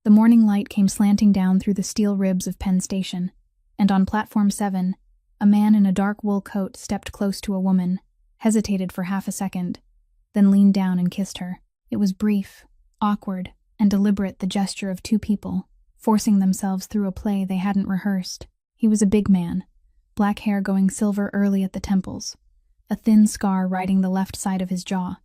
The morning light came slanting down through the steel ribs of Penn Station, and on Platform 7, a man in a dark wool coat stepped close to a woman, hesitated for half a second, then leaned down and kissed her. It was brief, awkward, and deliberate, the gesture of two people, forcing themselves through a play they hadn't rehearsed. He was a big man, black hair going silver early at the temples, a thin scar riding the left side of his jaw,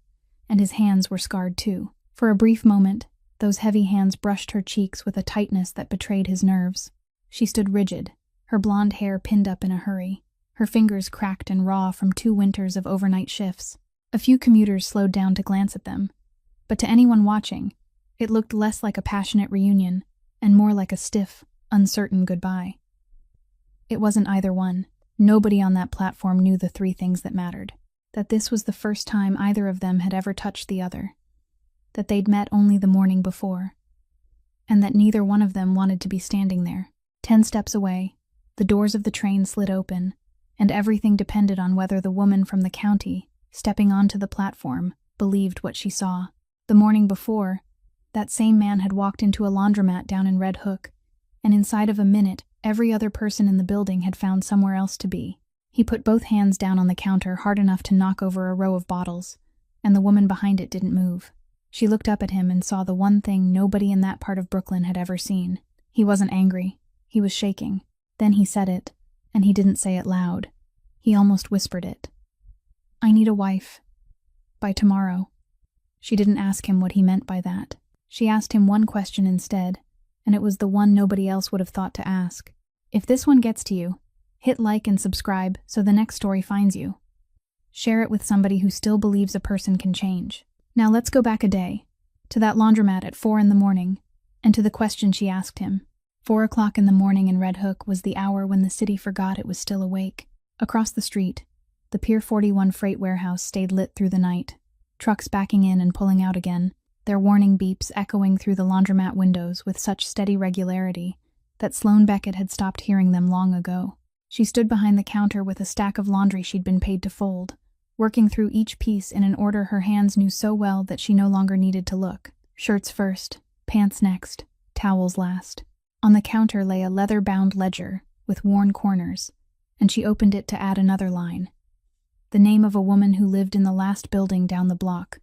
and his hands were scarred too. For a brief moment, those heavy hands brushed her cheeks with a tightness that betrayed his nerves. She stood rigid, her blonde hair pinned up in a hurry, her fingers cracked and raw from 2 winters of overnight shifts. A few commuters slowed down to glance at them, but to anyone watching, it looked less like a passionate reunion and more like a stiff, uncertain goodbye. It wasn't either one. Nobody on that platform knew the 3 things that mattered: that this was the first time either of them had ever touched the other, that they'd met only the morning before, and that neither one of them wanted to be standing there. 10 steps away, the doors of the train slid open, and everything depended on whether the woman from the county, stepping onto the platform, believed what she saw. The morning before, that same man had walked into a laundromat down in Red Hook, and inside of a minute, every other person in the building had found somewhere else to be. He put both hands down on the counter hard enough to knock over a row of bottles, and the woman behind it didn't move. She looked up at him and saw the one thing nobody in that part of Brooklyn had ever seen. He wasn't angry. He was shaking. Then he said it, and he didn't say it loud. He almost whispered it. "I need a wife. By tomorrow." She didn't ask him what he meant by that. She asked him one question instead, and it was the one nobody else would have thought to ask. If this one gets to you, hit like and subscribe so the next story finds you. Share it with somebody who still believes a person can change. Now let's go back a day, to that laundromat at 4 in the morning, and to the question she asked him. 4 o'clock in the morning in Red Hook was the hour when the city forgot it was still awake. Across the street, the Pier 41 freight warehouse stayed lit through the night, trucks backing in and pulling out again, their warning beeps echoing through the laundromat windows with such steady regularity that Sloane Beckett had stopped hearing them long ago. She stood behind the counter with a stack of laundry she'd been paid to fold, working through each piece in an order her hands knew so well that she no longer needed to look. Shirts first, pants next, towels last. On the counter lay a leather-bound ledger with worn corners, and she opened it to add another line. The name of a woman who lived in the last building down the block,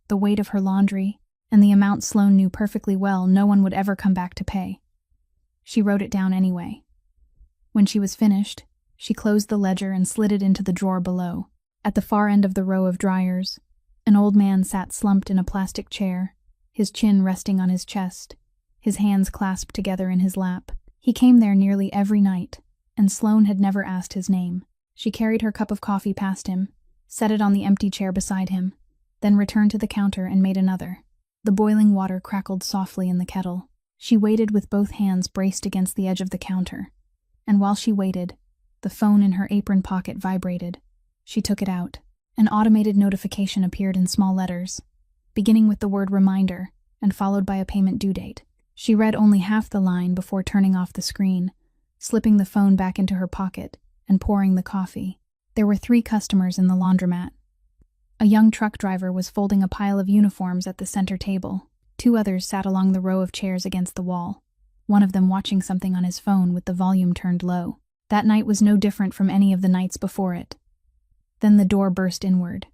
the weight of her laundry, and the amount Sloane knew perfectly well no one would ever come back to pay. She wrote it down anyway. When she was finished, she closed the ledger and slid it into the drawer below. At the far end of the row of dryers, an old man sat slumped in a plastic chair, his chin resting on his chest, his hands clasped together in his lap. He came there nearly every night, and Sloane had never asked his name. She carried her cup of coffee past him, set it on the empty chair beside him, then returned to the counter and made another. The boiling water crackled softly in the kettle. She waited with both hands braced against the edge of the counter, and while she waited, the phone in her apron pocket vibrated. She took it out. An automated notification appeared in small letters, beginning with the word reminder and followed by a payment due date. She read only half the line before turning off the screen, slipping the phone back into her pocket and pouring the coffee. There were 3 customers in the laundromat. A young truck driver was folding a pile of uniforms at the center table. 2 others sat along the row of chairs against the wall, one of them watching something on his phone with the volume turned low. That night was no different from any of the nights before it. Then the door burst inward.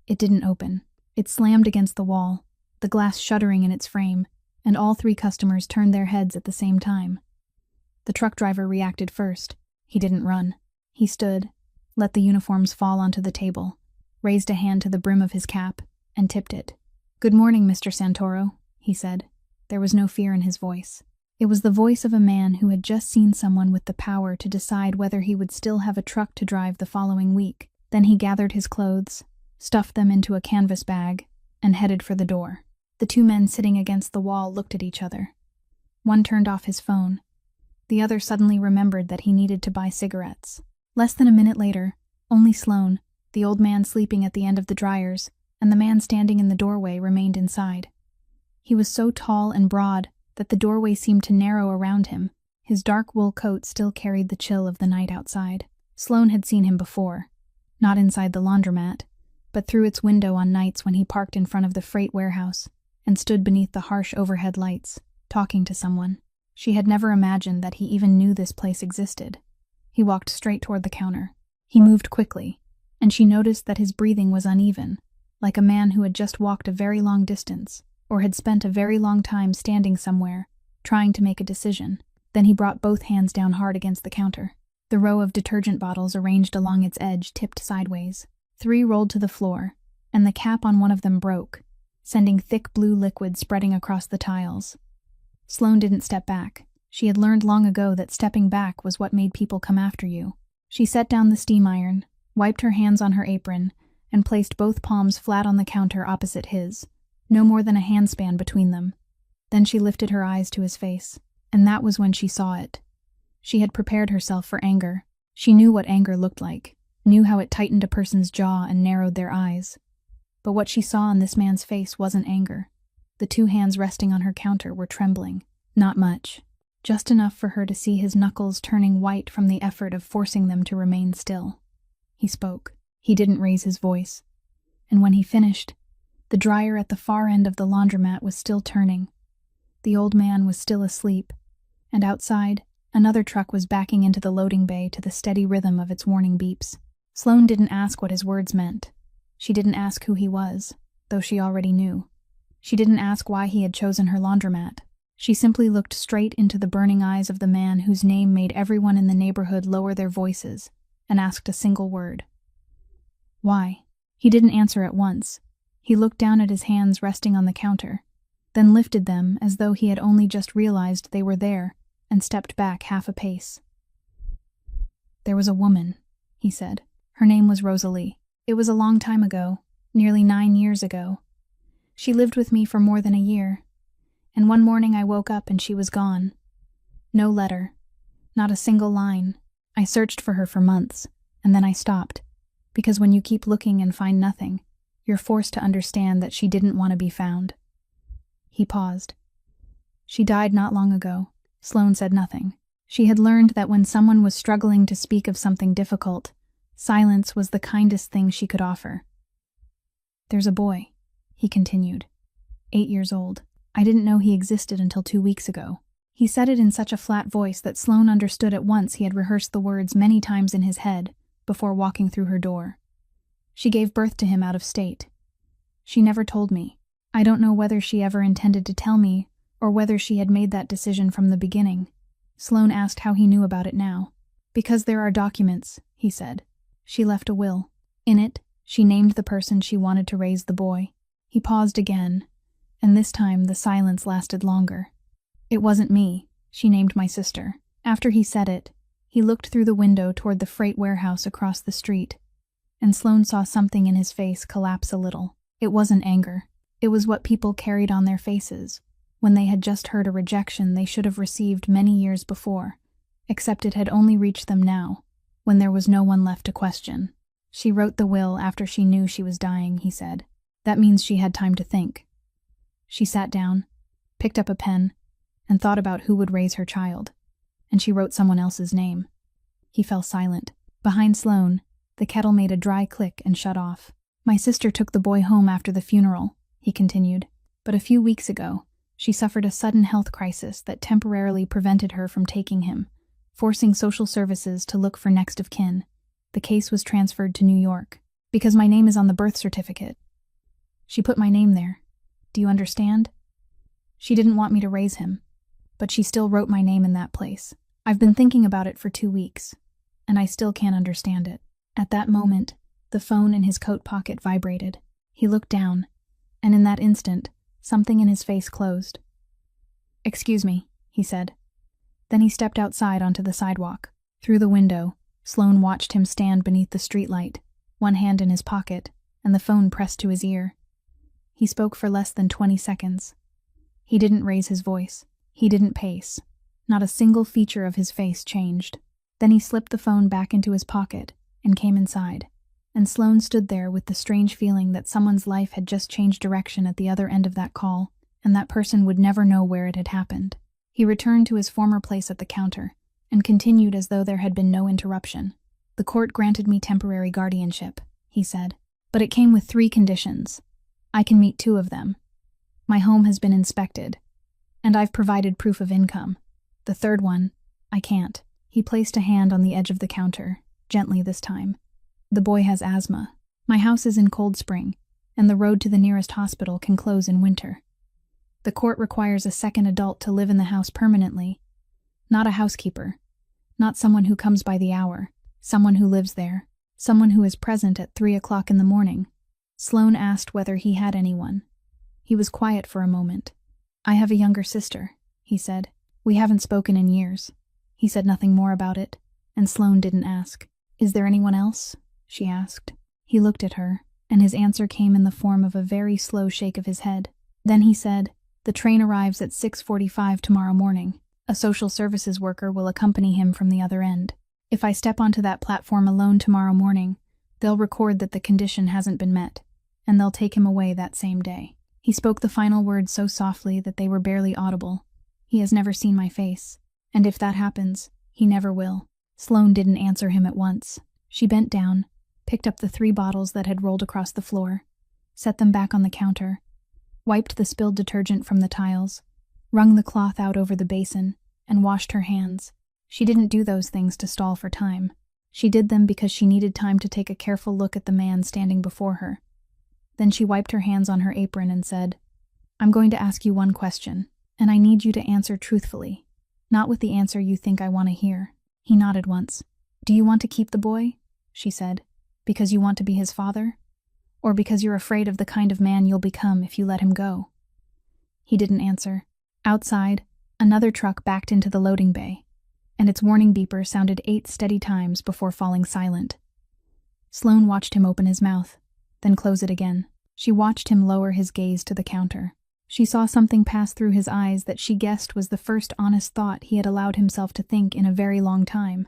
It didn't open. It slammed against the wall, the glass shuddering in its frame, and all 3 customers turned their heads at the same time. The truck driver reacted first. He didn't run. He stood, let the uniforms fall onto the table, raised a hand to the brim of his cap, and tipped it. "Good morning, Mr. Santoro," he said. There was no fear in his voice. It was the voice of a man who had just seen someone with the power to decide whether he would still have a truck to drive the following week. Then he gathered his clothes, stuffed them into a canvas bag, and headed for the door. The 2 men sitting against the wall looked at each other. One turned off his phone. The other suddenly remembered that he needed to buy cigarettes. Less than a minute later, only Sloane, the old man sleeping at the end of the dryers, and the man standing in the doorway remained inside. He was so tall and broad that the doorway seemed to narrow around him. His dark wool coat still carried the chill of the night outside. Sloane had seen him before, not inside the laundromat, but through its window on nights when he parked in front of the freight warehouse and stood beneath the harsh overhead lights, talking to someone. She had never imagined that he even knew this place existed. He walked straight toward the counter. He moved quickly, and she noticed that his breathing was uneven, like a man who had just walked a very long distance, or had spent a very long time standing somewhere, trying to make a decision. Then he brought both hands down hard against the counter. The row of detergent bottles arranged along its edge tipped sideways. 3 rolled to the floor, and the cap on one of them broke, sending thick blue liquid spreading across the tiles. Sloane didn't step back. She had learned long ago that stepping back was what made people come after you. She set down the steam iron, wiped her hands on her apron, and placed both palms flat on the counter opposite his, no more than a handspan between them. Then she lifted her eyes to his face, and that was when she saw it. She had prepared herself for anger. She knew what anger looked like, knew how it tightened a person's jaw and narrowed their eyes. But what she saw on this man's face wasn't anger. The 2 hands resting on her counter were trembling. Not much. Just enough for her to see his knuckles turning white from the effort of forcing them to remain still. He spoke. He didn't raise his voice. And when he finished, the dryer at the far end of the laundromat was still turning. The old man was still asleep, and outside, another truck was backing into the loading bay to the steady rhythm of its warning beeps. Sloane didn't ask what his words meant. She didn't ask who he was, though she already knew. She didn't ask why he had chosen her laundromat. She simply looked straight into the burning eyes of the man whose name made everyone in the neighborhood lower their voices, and asked a single word. Why? He didn't answer at once. He looked down at his hands resting on the counter, then lifted them as though he had only just realized they were there, and stepped back half a pace. There was a woman, he said. Her name was Rosalie. It was a long time ago, nearly 9 years ago. She lived with me for more than a year, and one morning I woke up and she was gone. No letter, not a single line. I searched for her for months, and then I stopped, because when you keep looking and find nothing, you're forced to understand that she didn't want to be found. He paused. She died not long ago. Sloane said nothing. She had learned that when someone was struggling to speak of something difficult, silence was the kindest thing she could offer. There's a boy, he continued, 8 years old. I didn't know he existed until 2 weeks ago. He said it in such a flat voice that Sloane understood at once he had rehearsed the words many times in his head before walking through her door. She gave birth to him out of state. She never told me. I don't know whether she ever intended to tell me or whether she had made that decision from the beginning. Sloane asked how he knew about it now. Because there are documents, he said. She left a will. In it, she named the person she wanted to raise the boy. He paused again, and this time the silence lasted longer. It wasn't me. She named my sister. After he said it, he looked through the window toward the freight warehouse across the street, and Sloane saw something in his face collapse a little. It wasn't anger. It was what people carried on their faces when they had just heard a rejection they should have received many years before, except it had only reached them now, when there was no one left to question. She wrote the will after she knew she was dying, he said. That means she had time to think. She sat down, picked up a pen, and thought about who would raise her child, and she wrote someone else's name. He fell silent. Behind Sloane, the kettle made a dry click and shut off. My sister took the boy home after the funeral, he continued, but a few weeks ago, she suffered a sudden health crisis that temporarily prevented her from taking him, forcing social services to look for next of kin. The case was transferred to New York, because my name is on the birth certificate. She put my name there. Do you understand? She didn't want me to raise him, but she still wrote my name in that place. I've been thinking about it for 2 weeks, and I still can't understand it. At that moment, the phone in his coat pocket vibrated. He looked down, and in that instant, something in his face closed. Excuse me, he said. Then he stepped outside onto the sidewalk. Through the window, Sloane watched him stand beneath the streetlight, one hand in his pocket, and the phone pressed to his ear. He spoke for less than 20 seconds. He didn't raise his voice. He didn't pace. Not a single feature of his face changed. Then he slipped the phone back into his pocket and came inside, and Sloane stood there with the strange feeling that someone's life had just changed direction at the other end of that call, and that person would never know where it had happened. He returned to his former place at the counter, and continued as though there had been no interruption. The court granted me temporary guardianship, he said, but it came with 3 conditions. I can meet 2 of them. My home has been inspected. And I've provided proof of income. The third one, I can't. He placed a hand on the edge of the counter, gently this time. The boy has asthma. My house is in Cold Spring, and the road to the nearest hospital can close in winter. The court requires a second adult to live in the house permanently. Not a housekeeper. Not someone who comes by the hour. Someone who lives there. Someone who is present at 3 o'clock in the morning. Sloane asked whether he had anyone. He was quiet for a moment. I have a younger sister, he said. We haven't spoken in years. He said nothing more about it, and Sloane didn't ask. Is there anyone else? She asked. He looked at her, and his answer came in the form of a very slow shake of his head. Then he said, the train arrives at 6:45 tomorrow morning. A social services worker will accompany him from the other end. If I step onto that platform alone tomorrow morning, they'll record that the condition hasn't been met, and they'll take him away that same day. He spoke the final words so softly that they were barely audible. He has never seen my face, and if that happens, he never will. Sloane didn't answer him at once. She bent down, picked up the 3 bottles that had rolled across the floor, set them back on the counter, wiped the spilled detergent from the tiles, wrung the cloth out over the basin, and washed her hands. She didn't do those things to stall for time. She did them because she needed time to take a careful look at the man standing before her. Then she wiped her hands on her apron and said, I'm going to ask you one question, and I need you to answer truthfully, not with the answer you think I want to hear. He nodded once. Do you want to keep the boy? She said. Because you want to be his father? Or because you're afraid of the kind of man you'll become if you let him go? He didn't answer. Outside, another truck backed into the loading bay, and its warning beeper sounded 8 steady times before falling silent. Sloane watched him open his mouth, then close it again. She watched him lower his gaze to the counter. She saw something pass through his eyes that she guessed was the first honest thought he had allowed himself to think in a very long time.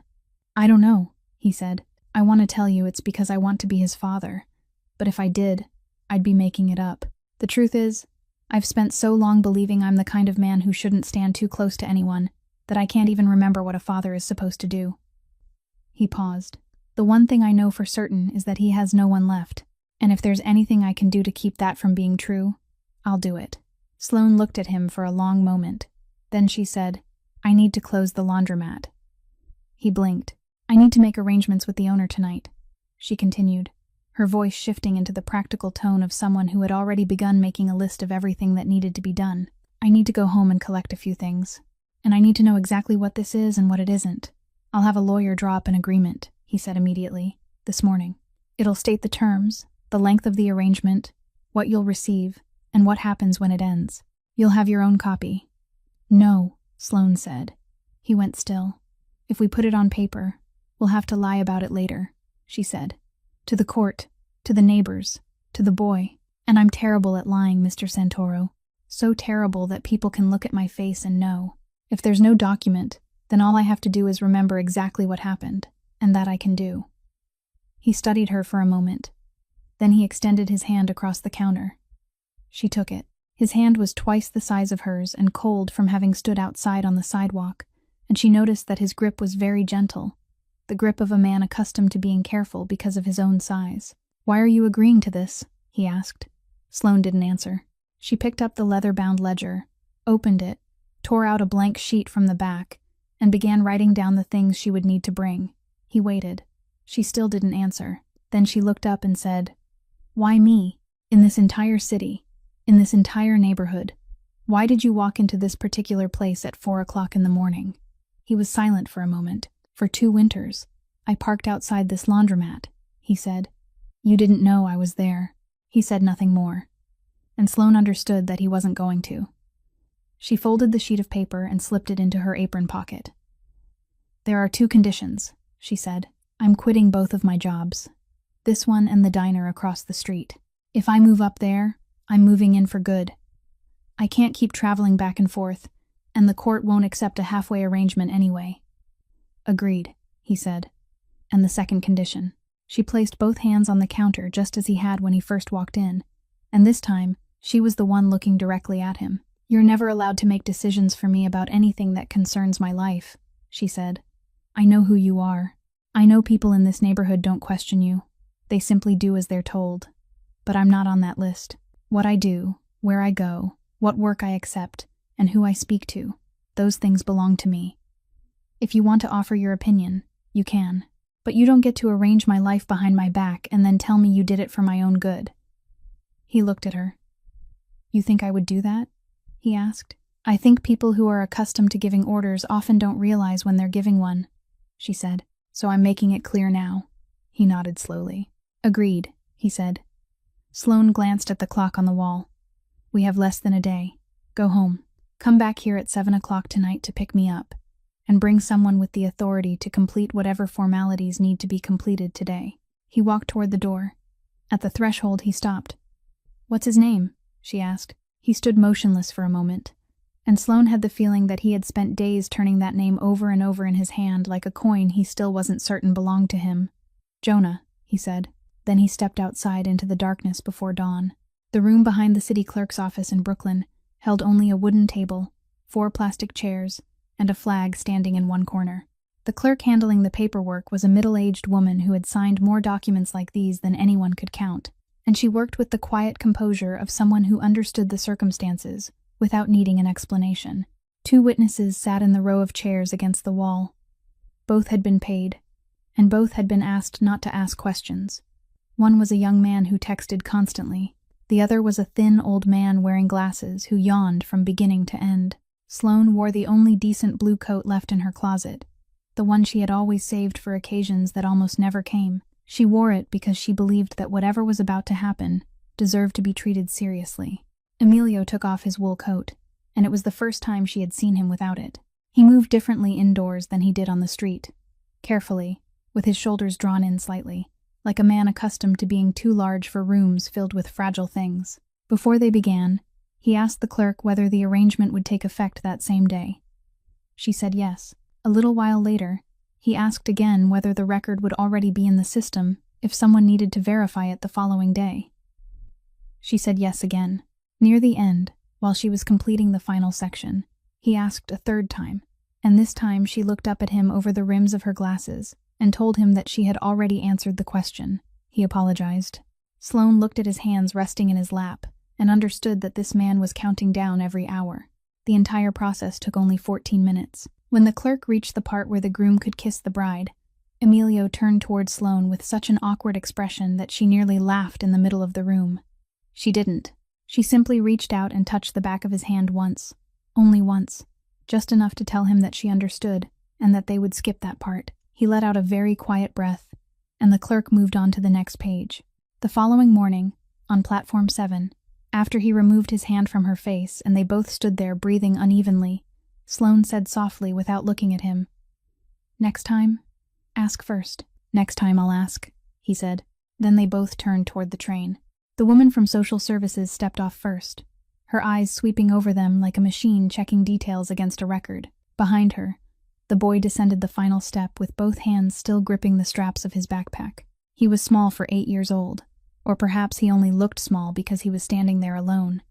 I don't know, he said. I want to tell you it's because I want to be his father. But if I did, I'd be making it up. The truth is, I've spent so long believing I'm the kind of man who shouldn't stand too close to anyone that I can't even remember what a father is supposed to do. He paused. The one thing I know for certain is that he has no one left, and if there's anything I can do to keep that from being true, I'll do it. Sloane looked at him for a long moment. Then she said, I need to close the laundromat. He blinked. I need to make arrangements with the owner tonight, she continued, her voice shifting into the practical tone of someone who had already begun making a list of everything that needed to be done. I need to go home and collect a few things, and I need to know exactly what this is and what it isn't. I'll have a lawyer draw up an agreement, he said immediately, this morning. It'll state the terms, the length of the arrangement, what you'll receive, and what happens when it ends. You'll have your own copy. No, Sloane said. He went still. If we put it on paper, we'll have to lie about it later, she said. To the court, to the neighbors, to the boy. And I'm terrible at lying, Mr. Santoro. So terrible that people can look at my face and know. If there's no document, then all I have to do is remember exactly what happened, and that I can do. He studied her for a moment. Then he extended his hand across the counter. She took it. His hand was twice the size of hers and cold from having stood outside on the sidewalk, and she noticed that his grip was very gentle, the grip of a man accustomed to being careful because of his own size. Why are you agreeing to this? He asked. Sloane didn't answer. She picked up the leather-bound ledger, opened it, tore out a blank sheet from the back, and began writing down the things she would need to bring. He waited. She still didn't answer. Then she looked up and said, Why me? In this entire city? In this entire neighborhood? Why did you walk into this particular place at 4 o'clock in the morning? He was silent for a moment. For 2 winters, I parked outside this laundromat, he said. You didn't know I was there. He said nothing more. And Sloane understood that he wasn't going to. She folded the sheet of paper and slipped it into her apron pocket. There are 2 conditions, she said. I'm quitting both of my jobs. This one and the diner across the street. If I move up there, I'm moving in for good. I can't keep traveling back and forth, and the court won't accept a halfway arrangement anyway. Agreed, he said. And the second condition. She placed both hands on the counter just as he had when he first walked in, and this time, she was the one looking directly at him. You're never allowed to make decisions for me about anything that concerns my life, she said. I know who you are. I know people in this neighborhood don't question you. They simply do as they're told. But I'm not on that list. What I do, where I go, what work I accept, and who I speak to. Those things belong to me. If you want to offer your opinion, you can. But you don't get to arrange my life behind my back and then tell me you did it for my own good." He looked at her. "You think I would do that?" he asked. "I think people who are accustomed to giving orders often don't realize when they're giving one," she said. "So I'm making it clear now." He nodded slowly. "Agreed," he said. Sloane glanced at the clock on the wall. "We have less than a day. Go home. Come back here at 7 o'clock tonight to pick me up, and bring someone with the authority to complete whatever formalities need to be completed today." He walked toward the door. At the threshold, he stopped. "What's his name?" she asked. He stood motionless for a moment, and Sloane had the feeling that he had spent days turning that name over and over in his hand like a coin he still wasn't certain belonged to him. "Jonah," he said. Then he stepped outside into the darkness before dawn. The room behind the city clerk's office in Brooklyn held only a wooden table, 4 plastic chairs, and a flag standing in one corner. The clerk handling the paperwork was a middle-aged woman who had signed more documents like these than anyone could count, and she worked with the quiet composure of someone who understood the circumstances without needing an explanation. 2 witnesses sat in the row of chairs against the wall. Both had been paid, and both had been asked not to ask questions. One was a young man who texted constantly. The other was a thin old man wearing glasses who yawned from beginning to end. Sloane wore the only decent blue coat left in her closet, the one she had always saved for occasions that almost never came. She wore it because she believed that whatever was about to happen deserved to be treated seriously. Emilio took off his wool coat, and it was the first time she had seen him without it. He moved differently indoors than he did on the street, carefully, with his shoulders drawn in slightly, like a man accustomed to being too large for rooms filled with fragile things. Before they began, he asked the clerk whether the arrangement would take effect that same day. She said yes. A little while later, he asked again whether the record would already be in the system if someone needed to verify it the following day. She said yes again. Near the end, while she was completing the final section, he asked a third time, and this time she looked up at him over the rims of her glasses and told him that she had already answered the question. He apologized. Sloane looked at his hands resting in his lap and understood that this man was counting down every hour. The entire process took only 14 minutes. When the clerk reached the part where the groom could kiss the bride, Emilio turned toward Sloane with such an awkward expression that she nearly laughed in the middle of the room. She didn't. She simply reached out and touched the back of his hand once. Only once. Just enough to tell him that she understood, and that they would skip that part. He let out a very quiet breath, and the clerk moved on to the next page. The following morning, on platform 7, after he removed his hand from her face and they both stood there breathing unevenly, Sloane said softly without looking at him, "Next time, ask first." "Next time I'll ask," he said. Then they both turned toward the train. The woman from social services stepped off first, her eyes sweeping over them like a machine checking details against a record. Behind her, the boy descended the final step with both hands still gripping the straps of his backpack. He was small for 8 years old, or perhaps he only looked small because he was standing there alone.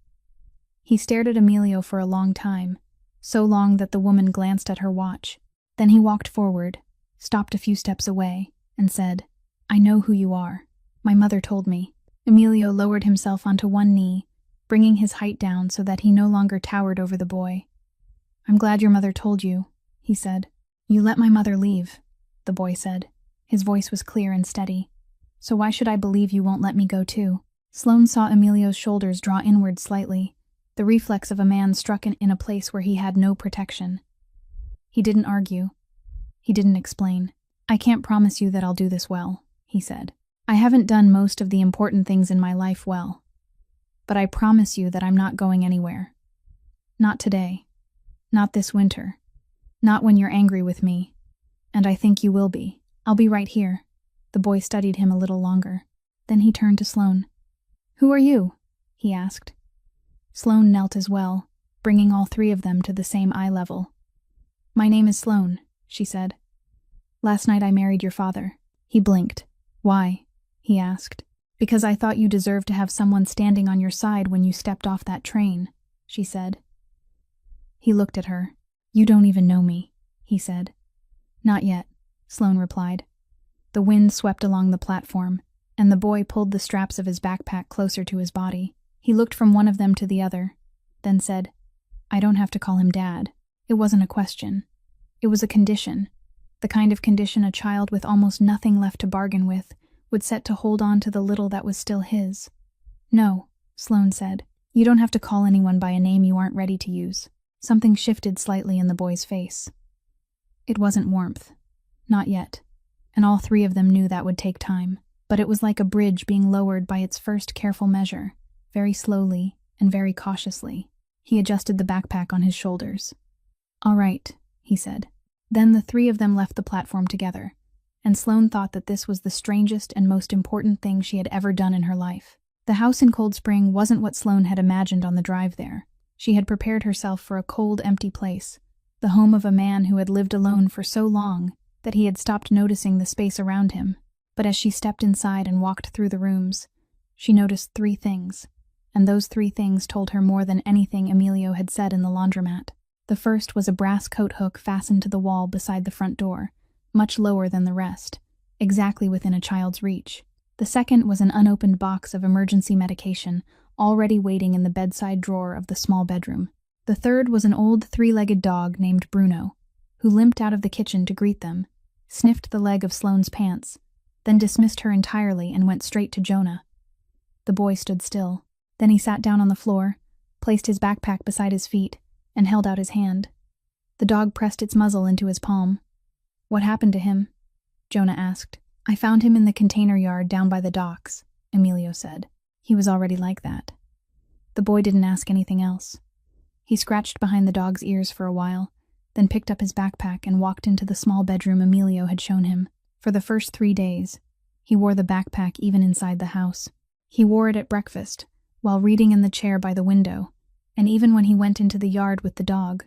He stared at Emilio for a long time, so long that the woman glanced at her watch. Then he walked forward, stopped a few steps away, and said, "I know who you are. My mother told me." Emilio lowered himself onto one knee, bringing his height down so that he no longer towered over the boy. "I'm glad your mother told you," he said. "You let my mother leave," the boy said. His voice was clear and steady. "So why should I believe you won't let me go too?" Sloane saw Emilio's shoulders draw inward slightly, the reflex of a man struck in a place where he had no protection. He didn't argue. He didn't explain. "I can't promise you that I'll do this well," he said. "I haven't done most of the important things in my life well. But I promise you that I'm not going anywhere. Not today. Not this winter. Not when you're angry with me. And I think you will be. I'll be right here." The boy studied him a little longer. Then he turned to Sloane. "Who are you?" he asked. Sloane knelt as well, bringing all 3 of them to the same eye level. "My name is Sloane," she said. "Last night I married your father." He blinked. "Why?" he asked. "Because I thought you deserved to have someone standing on your side when you stepped off that train," she said. He looked at her. "You don't even know me," he said. "Not yet," Sloane replied. The wind swept along the platform, and the boy pulled the straps of his backpack closer to his body. He looked from one of them to the other, then said, I don't have to call him Dad. It wasn't a question. It was a condition. The kind of condition a child with almost nothing left to bargain with would set to hold on to the little that was still his. No, Sloane said. You don't have to call anyone by a name you aren't ready to use. Something shifted slightly in the boy's face. It wasn't warmth. Not yet. And all three of them knew that would take time. But it was like a bridge being lowered by its first careful measure, very slowly and very cautiously. He adjusted the backpack on his shoulders. All right, he said. Then the three of them left the platform together, and Sloane thought that this was the strangest and most important thing she had ever done in her life. The house in Cold Spring wasn't what Sloane had imagined on the drive there. She had prepared herself for a cold, empty place, the home of a man who had lived alone for so long that he had stopped noticing the space around him. But as she stepped inside and walked through the rooms, she noticed three things, and those three things told her more than anything Emilio had said in the laundromat. The first was a brass coat hook fastened to the wall beside the front door, much lower than the rest, exactly within a child's reach. The second was an unopened box of emergency medication, already waiting in the bedside drawer of the small bedroom. The third was an old three-legged dog named Bruno, who limped out of the kitchen to greet them, sniffed the leg of Sloane's pants, then dismissed her entirely and went straight to Jonah. The boy stood still. Then he sat down on the floor, placed his backpack beside his feet, and held out his hand. The dog pressed its muzzle into his palm. What happened to him? Jonah asked. I found him in the container yard down by the docks, Emilio said. He was already like that. The boy didn't ask anything else. He scratched behind the dog's ears for a while, then picked up his backpack and walked into the small bedroom Emilio had shown him. For the first 3 days, he wore the backpack even inside the house. He wore it at breakfast, while reading in the chair by the window, and even when he went into the yard with the dog.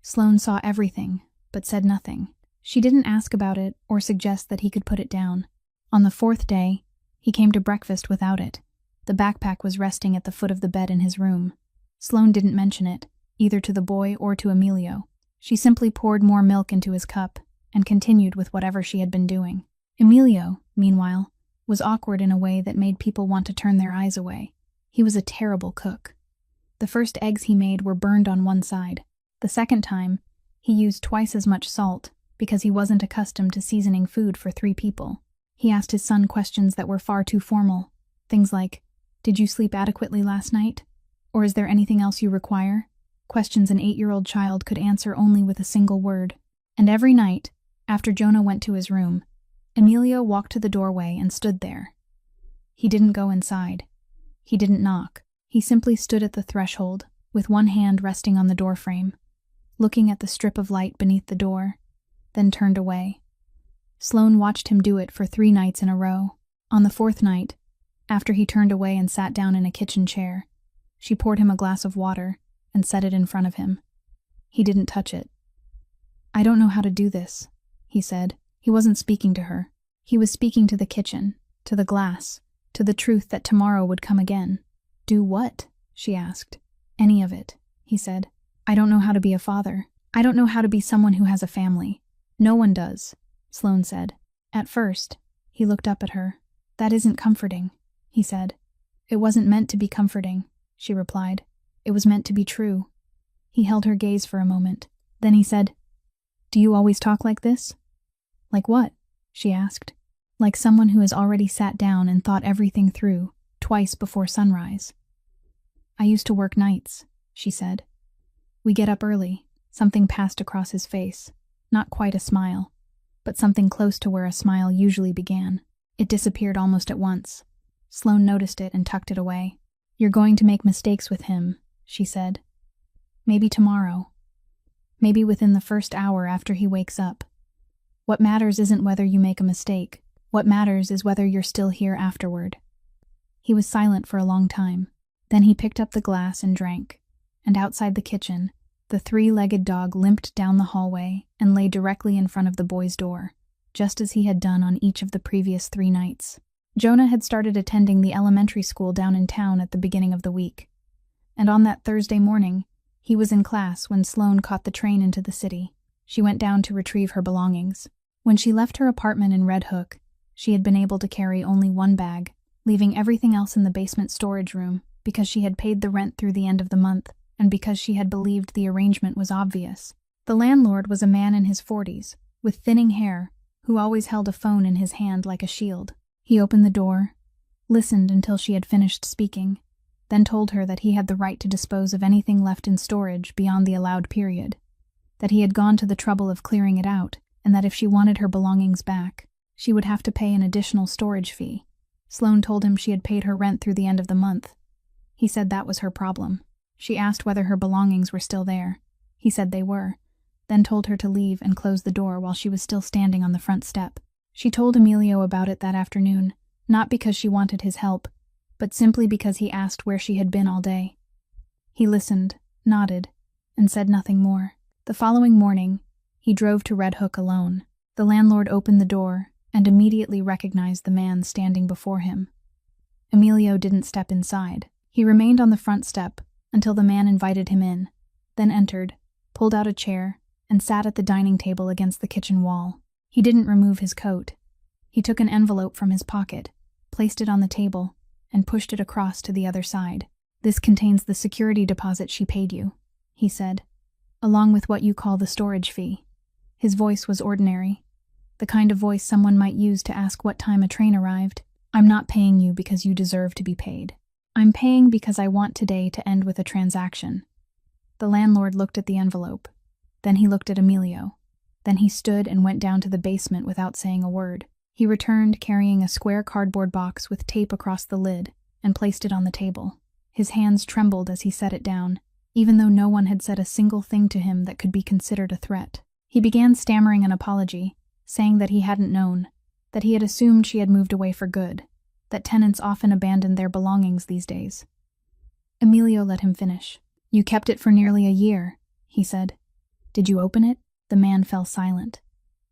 Sloane saw everything, but said nothing. She didn't ask about it or suggest that he could put it down. On the 4th day, he came to breakfast without it. The backpack was resting at the foot of the bed in his room. Sloane didn't mention it, either to the boy or to Emilio. She simply poured more milk into his cup and continued with whatever she had been doing. Emilio, meanwhile, was awkward in a way that made people want to turn their eyes away. He was a terrible cook. The first eggs he made were burned on one side. The second time, he used twice as much salt because he wasn't accustomed to seasoning food for 3 people. He asked his son questions that were far too formal. Things like, "Did you sleep adequately last night? Or is there anything else you require?" Questions an 8-year-old child could answer only with a single word. And every night, after Jonah went to his room, Emilio walked to the doorway and stood there. He didn't go inside. He didn't knock. He simply stood at the threshold, with one hand resting on the doorframe, looking at the strip of light beneath the door, then turned away. Sloane watched him do it for 3 nights in a row. On the 4th night, after he turned away and sat down in a kitchen chair, she poured him a glass of water and set it in front of him. He didn't touch it. "I don't know how to do this," he said. He wasn't speaking to her. He was speaking to the kitchen, to the glass, to the truth that tomorrow would come again. "Do what?" she asked. "Any of it," he said. "I don't know how to be a father. I don't know how to be someone who has a family." "No one does," Sloane said. At first, he looked up at her. "That isn't comforting," he said. "It wasn't meant to be comforting," she replied. "It was meant to be true." He held her gaze for a moment. Then he said, "Do you always talk like this?" "Like what?" she asked. "Like someone who has already sat down and thought everything through, twice before sunrise." "I used to work nights," she said. "We get up early." Something passed across his face. Not quite a smile, but something close to where a smile usually began. It disappeared almost at once. Sloane noticed it and tucked it away. "You're going to make mistakes with him," she said. "Maybe tomorrow. Maybe within the first hour after he wakes up. What matters isn't whether you make a mistake. What matters is whether you're still here afterward." He was silent for a long time. Then he picked up the glass and drank. And outside the kitchen, the 3-legged dog limped down the hallway and lay directly in front of the boy's door, just as he had done on each of the previous 3 nights. Jonah had started attending the elementary school down in town at the beginning of the week. And on that Thursday morning, he was in class when Sloane caught the train into the city. She went down to retrieve her belongings. When she left her apartment in Red Hook, she had been able to carry only 1 bag, leaving everything else in the basement storage room because she had paid the rent through the end of the month and because she had believed the arrangement was obvious. The landlord was a man in his 40s, with thinning hair, who always held a phone in his hand like a shield. He opened the door, listened until she had finished speaking, then told her that he had the right to dispose of anything left in storage beyond the allowed period, that he had gone to the trouble of clearing it out, and that if she wanted her belongings back, she would have to pay an additional storage fee. Sloane told him she had paid her rent through the end of the month. He said that was her problem. She asked whether her belongings were still there. He said they were, then told her to leave and close the door while she was still standing on the front step. She told Emilio about it that afternoon, not because she wanted his help, but simply because he asked where she had been all day. He listened, nodded, and said nothing more. The following morning, he drove to Red Hook alone. The landlord opened the door and immediately recognized the man standing before him. Emilio didn't step inside. He remained on the front step until the man invited him in, then entered, pulled out a chair, and sat at the dining table against the kitchen wall. He didn't remove his coat. He took an envelope from his pocket, placed it on the table, and pushed it across to the other side. "This contains the security deposit she paid you," he said, "along with what you call the storage fee." His voice was ordinary, the kind of voice someone might use to ask what time a train arrived. "I'm not paying you because you deserve to be paid. I'm paying because I want today to end with a transaction." The landlord looked at the envelope. Then he looked at Emilio. Then he stood and went down to the basement without saying a word. He returned carrying a square cardboard box with tape across the lid and placed it on the table. His hands trembled as he set it down, even though no one had said a single thing to him that could be considered a threat. He began stammering an apology, saying that he hadn't known, that he had assumed she had moved away for good, that tenants often abandoned their belongings these days. Emilio let him finish. "You kept it for nearly a year," he said. "Did you open it?" The man fell silent.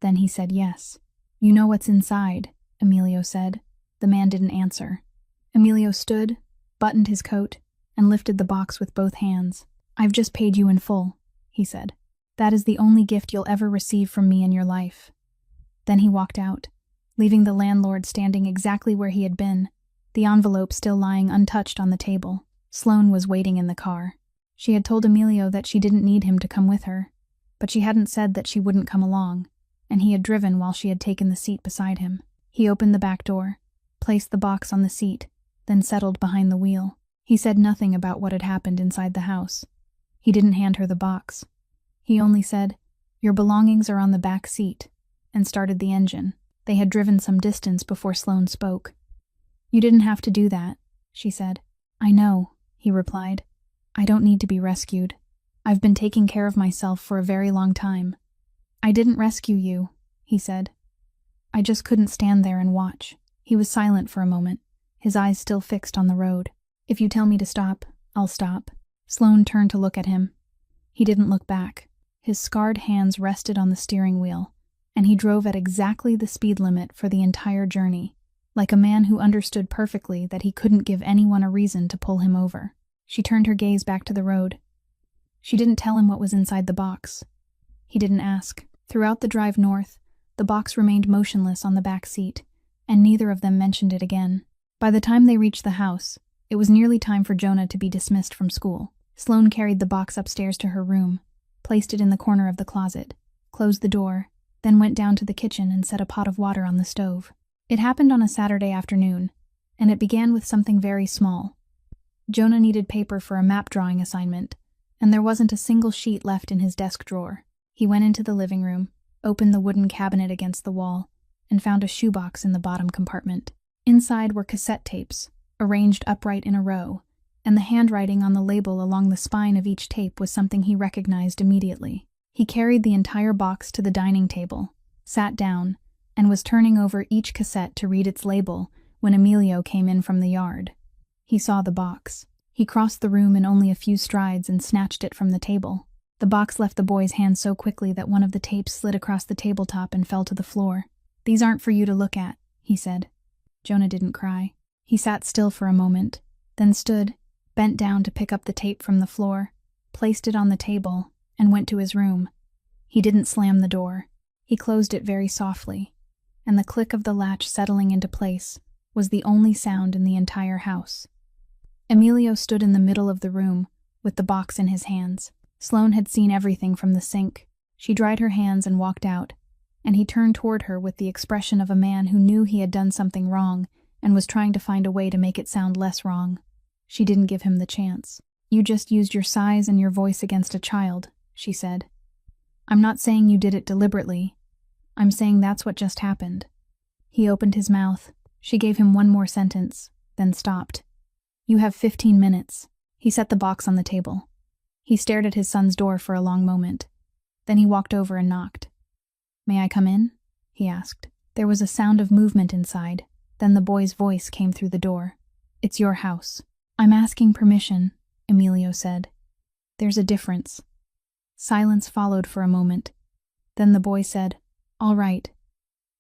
Then he said yes. "You know what's inside," Emilio said. The man didn't answer. Emilio stood, buttoned his coat, and lifted the box with both hands. "I've just paid you in full," he said. "That is the only gift you'll ever receive from me in your life." Then he walked out, leaving the landlord standing exactly where he had been, the envelope still lying untouched on the table. Sloane was waiting in the car. She had told Emilio that she didn't need him to come with her, but she hadn't said that she wouldn't come along, and he had driven while she had taken the seat beside him. He opened the back door, placed the box on the seat, then settled behind the wheel. He said nothing about what had happened inside the house. He didn't hand her the box. He only said, "Your belongings are on the back seat," and started the engine. They had driven some distance before Sloane spoke. "You didn't have to do that," she said. "I know," he replied. "I don't need to be rescued. I've been taking care of myself for a very long time." "I didn't rescue you," he said. "I just couldn't stand there and watch." He was silent for a moment, his eyes still fixed on the road. "If you tell me to stop, I'll stop." Sloane turned to look at him. He didn't look back. His scarred hands rested on the steering wheel, and he drove at exactly the speed limit for the entire journey, like a man who understood perfectly that he couldn't give anyone a reason to pull him over. She turned her gaze back to the road. She didn't tell him what was inside the box. He didn't ask. Throughout the drive north, the box remained motionless on the back seat, and neither of them mentioned it again. By the time they reached the house, it was nearly time for Jonah to be dismissed from school. Sloane carried the box upstairs to her room, placed it in the corner of the closet, closed the door, then went down to the kitchen and set a pot of water on the stove. It happened on a Saturday afternoon, and it began with something very small. Jonah needed paper for a map drawing assignment, and there wasn't a single sheet left in his desk drawer. He went into the living room, opened the wooden cabinet against the wall, and found a shoebox in the bottom compartment. Inside were cassette tapes, arranged upright in a row, and the handwriting on the label along the spine of each tape was something he recognized immediately. He carried the entire box to the dining table, sat down, and was turning over each cassette to read its label when Emilio came in from the yard. He saw the box. He crossed the room in only a few strides and snatched it from the table. The box left the boy's hand so quickly that one of the tapes slid across the tabletop and fell to the floor. "These aren't for you to look at," he said. Jonah didn't cry. He sat still for a moment, then stood, bent down to pick up the tape from the floor, placed it on the table, and went to his room. He didn't slam the door. He closed it very softly, and the click of the latch settling into place was the only sound in the entire house. Emilio stood in the middle of the room, with the box in his hands. Sloane had seen everything from the sink. She dried her hands and walked out, and he turned toward her with the expression of a man who knew he had done something wrong and was trying to find a way to make it sound less wrong. She didn't give him the chance. "You just used your size and your voice against a child," she said. "I'm not saying you did it deliberately. I'm saying that's what just happened." He opened his mouth. She gave him one more sentence, then stopped. "You have 15 minutes. He set the box on the table. He stared at his son's door for a long moment. Then he walked over and knocked. "May I come in?" he asked. There was a sound of movement inside. Then the boy's voice came through the door. "It's your house." "I'm asking permission," Emilio said. "There's a difference." Silence followed for a moment. Then the boy said, "All right."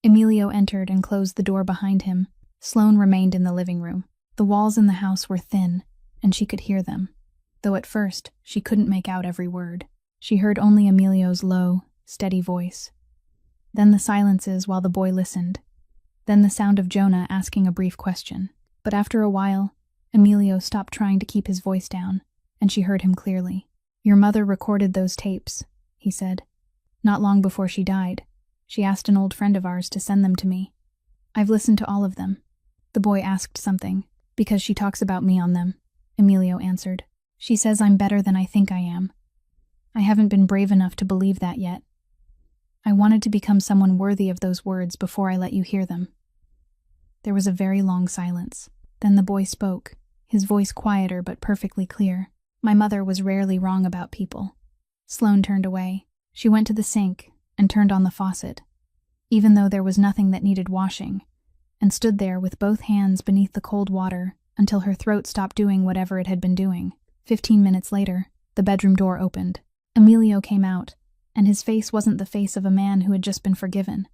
Emilio entered and closed the door behind him. Sloane remained in the living room. The walls in the house were thin, and she could hear them, though at first she couldn't make out every word. She heard only Emilio's low, steady voice. Then the silences while the boy listened. Then the sound of Jonah asking a brief question. But after a while, Emilio stopped trying to keep his voice down, and she heard him clearly. "Your mother recorded those tapes," he said. "Not long before she died. She asked an old friend of ours to send them to me. I've listened to all of them." The boy asked something. "Because she talks about me on them," Emilio answered. "She says I'm better than I think I am. I haven't been brave enough to believe that yet. I wanted to become someone worthy of those words before I let you hear them." There was a very long silence. Then the boy spoke, his voice quieter but perfectly clear. "My mother was rarely wrong about people." Sloane turned away. She went to the sink and turned on the faucet, even though there was nothing that needed washing, and stood there with both hands beneath the cold water until her throat stopped doing whatever it had been doing. 15 minutes later, the bedroom door opened. Emilio came out, and his face wasn't the face of a man who had just been forgiven.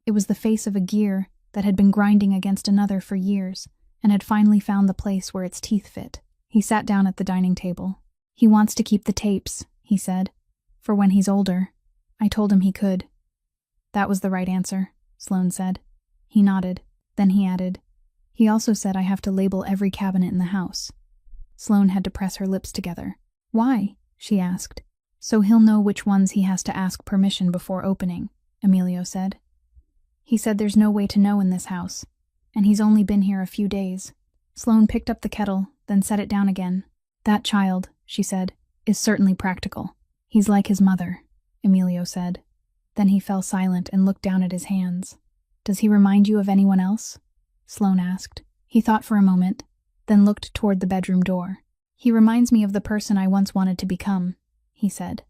It was the face of a gear that had been grinding against another for years and had finally found the place where its teeth fit. He sat down at the dining table. "He wants to keep the tapes," he said, "for when he's older." I told him he could. "That was the right answer," Sloane said. He nodded. Then he added, "He also said I have to label every cabinet in the house." Sloane had to press her lips together. "Why?" she asked. "So he'll know which ones he has to ask permission before opening," Emilio said. "He said there's no way to know in this house, and he's only been here a few days." Sloane picked up the kettle, then set it down again. "That child," she said, "is certainly practical. He's like his mother," Emilio said. Then he fell silent and looked down at his hands. "Does he remind you of anyone else?" Sloane asked. He thought for a moment, then looked toward the bedroom door. "He reminds me of the person I once wanted to become," he said,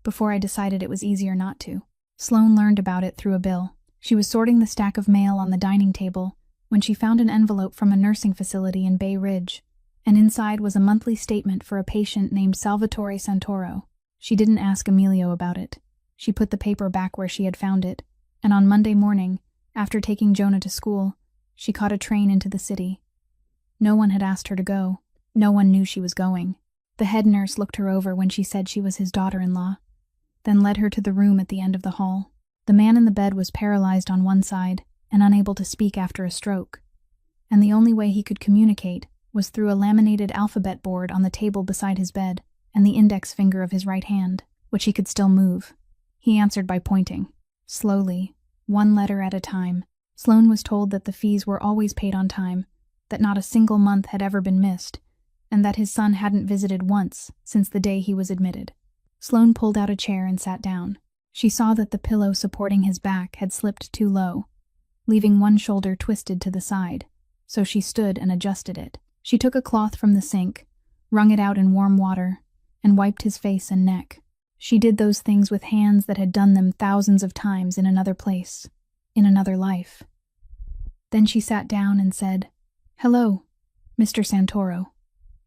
"before I decided it was easier not to." Sloane learned about it through a bill. She was sorting the stack of mail on the dining table when she found an envelope from a nursing facility in Bay Ridge, and inside was a monthly statement for a patient named Salvatore Santoro. She didn't ask Emilio about it. She put the paper back where she had found it, and on Monday morning, after taking Jonah to school, she caught a train into the city. No one had asked her to go. No one knew she was going. The head nurse looked her over when she said she was his daughter-in-law, then led her to the room at the end of the hall. The man in the bed was paralyzed on one side and unable to speak after a stroke, and the only way he could communicate was through a laminated alphabet board on the table beside his bed and the index finger of his right hand, which he could still move. He answered by pointing. Slowly, one letter at a time, Sloane was told that the fees were always paid on time, that not a single month had ever been missed, and that his son hadn't visited once since the day he was admitted. Sloane pulled out a chair and sat down. She saw that the pillow supporting his back had slipped too low, leaving one shoulder twisted to the side, so she stood and adjusted it. She took a cloth from the sink, wrung it out in warm water, and wiped his face and neck. She did those things with hands that had done them thousands of times in another place, in another life. Then she sat down and said, "Hello, Mr. Santoro.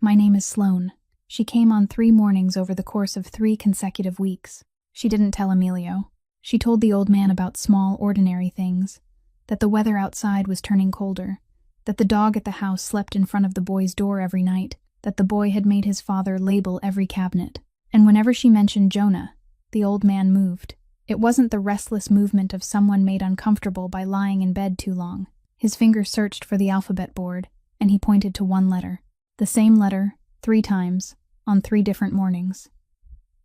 My name is Sloane." She came on 3 mornings over the course of 3 consecutive weeks. She didn't tell Emilio. She told the old man about small, ordinary things, that the weather outside was turning colder, that the dog at the house slept in front of the boy's door every night, that the boy had made his father label every cabinet. And whenever she mentioned Jonah, the old man moved. It wasn't the restless movement of someone made uncomfortable by lying in bed too long. His finger searched for the alphabet board, and he pointed to one letter. The same letter, 3 times, on 3 different mornings.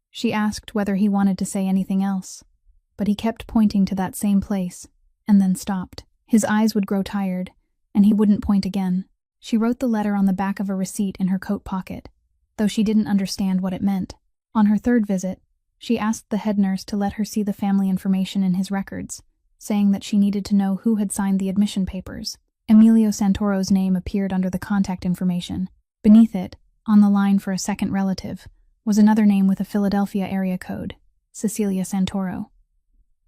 She asked whether he wanted to say anything else, but he kept pointing to that same place, and then stopped. His eyes would grow tired, and he wouldn't point again. She wrote the letter on the back of a receipt in her coat pocket, though she didn't understand what it meant. On her 3rd visit, she asked the head nurse to let her see the family information in his records, saying that she needed to know who had signed the admission papers. Emilio Santoro's name appeared under the contact information. Beneath it, on the line for a second relative, was another name with a Philadelphia area code, Cecilia Santoro.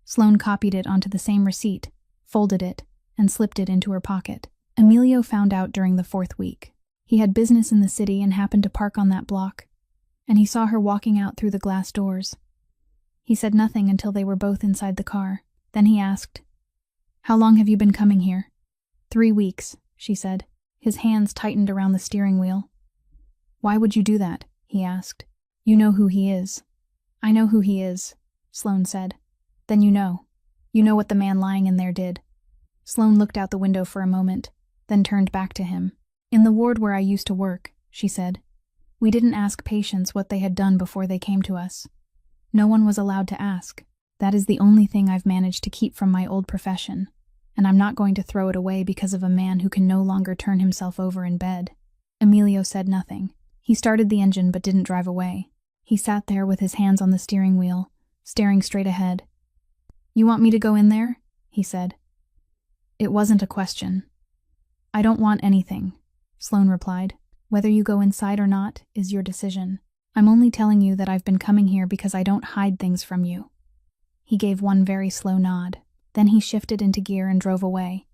Sloane copied it onto the same receipt, folded it, and slipped it into her pocket. Emilio found out during the 4th week. He had business in the city and happened to park on that block, and he saw her walking out through the glass doors. He said nothing until they were both inside the car. Then he asked, "How long have you been coming here?" 3 weeks, she said. His hands tightened around the steering wheel. "Why would you do that?" he asked. "You know who he is." "I know who he is," Sloane said. "Then you know. You know what the man lying in there did." Sloane looked out the window for a moment, then turned back to him. "In the ward where I used to work," she said, "we didn't ask patients what they had done before they came to us. No one was allowed to ask. That is the only thing I've managed to keep from my old profession, and I'm not going to throw it away because of a man who can no longer turn himself over in bed." Emilio said nothing. He started the engine but didn't drive away. He sat there with his hands on the steering wheel, staring straight ahead. "You want me to go in there?" he said. It wasn't a question. "I don't want anything," Sloane replied. "Whether you go inside or not is your decision. I'm only telling you that I've been coming here because I don't hide things from you." He gave one very slow nod. Then he shifted into gear and drove away.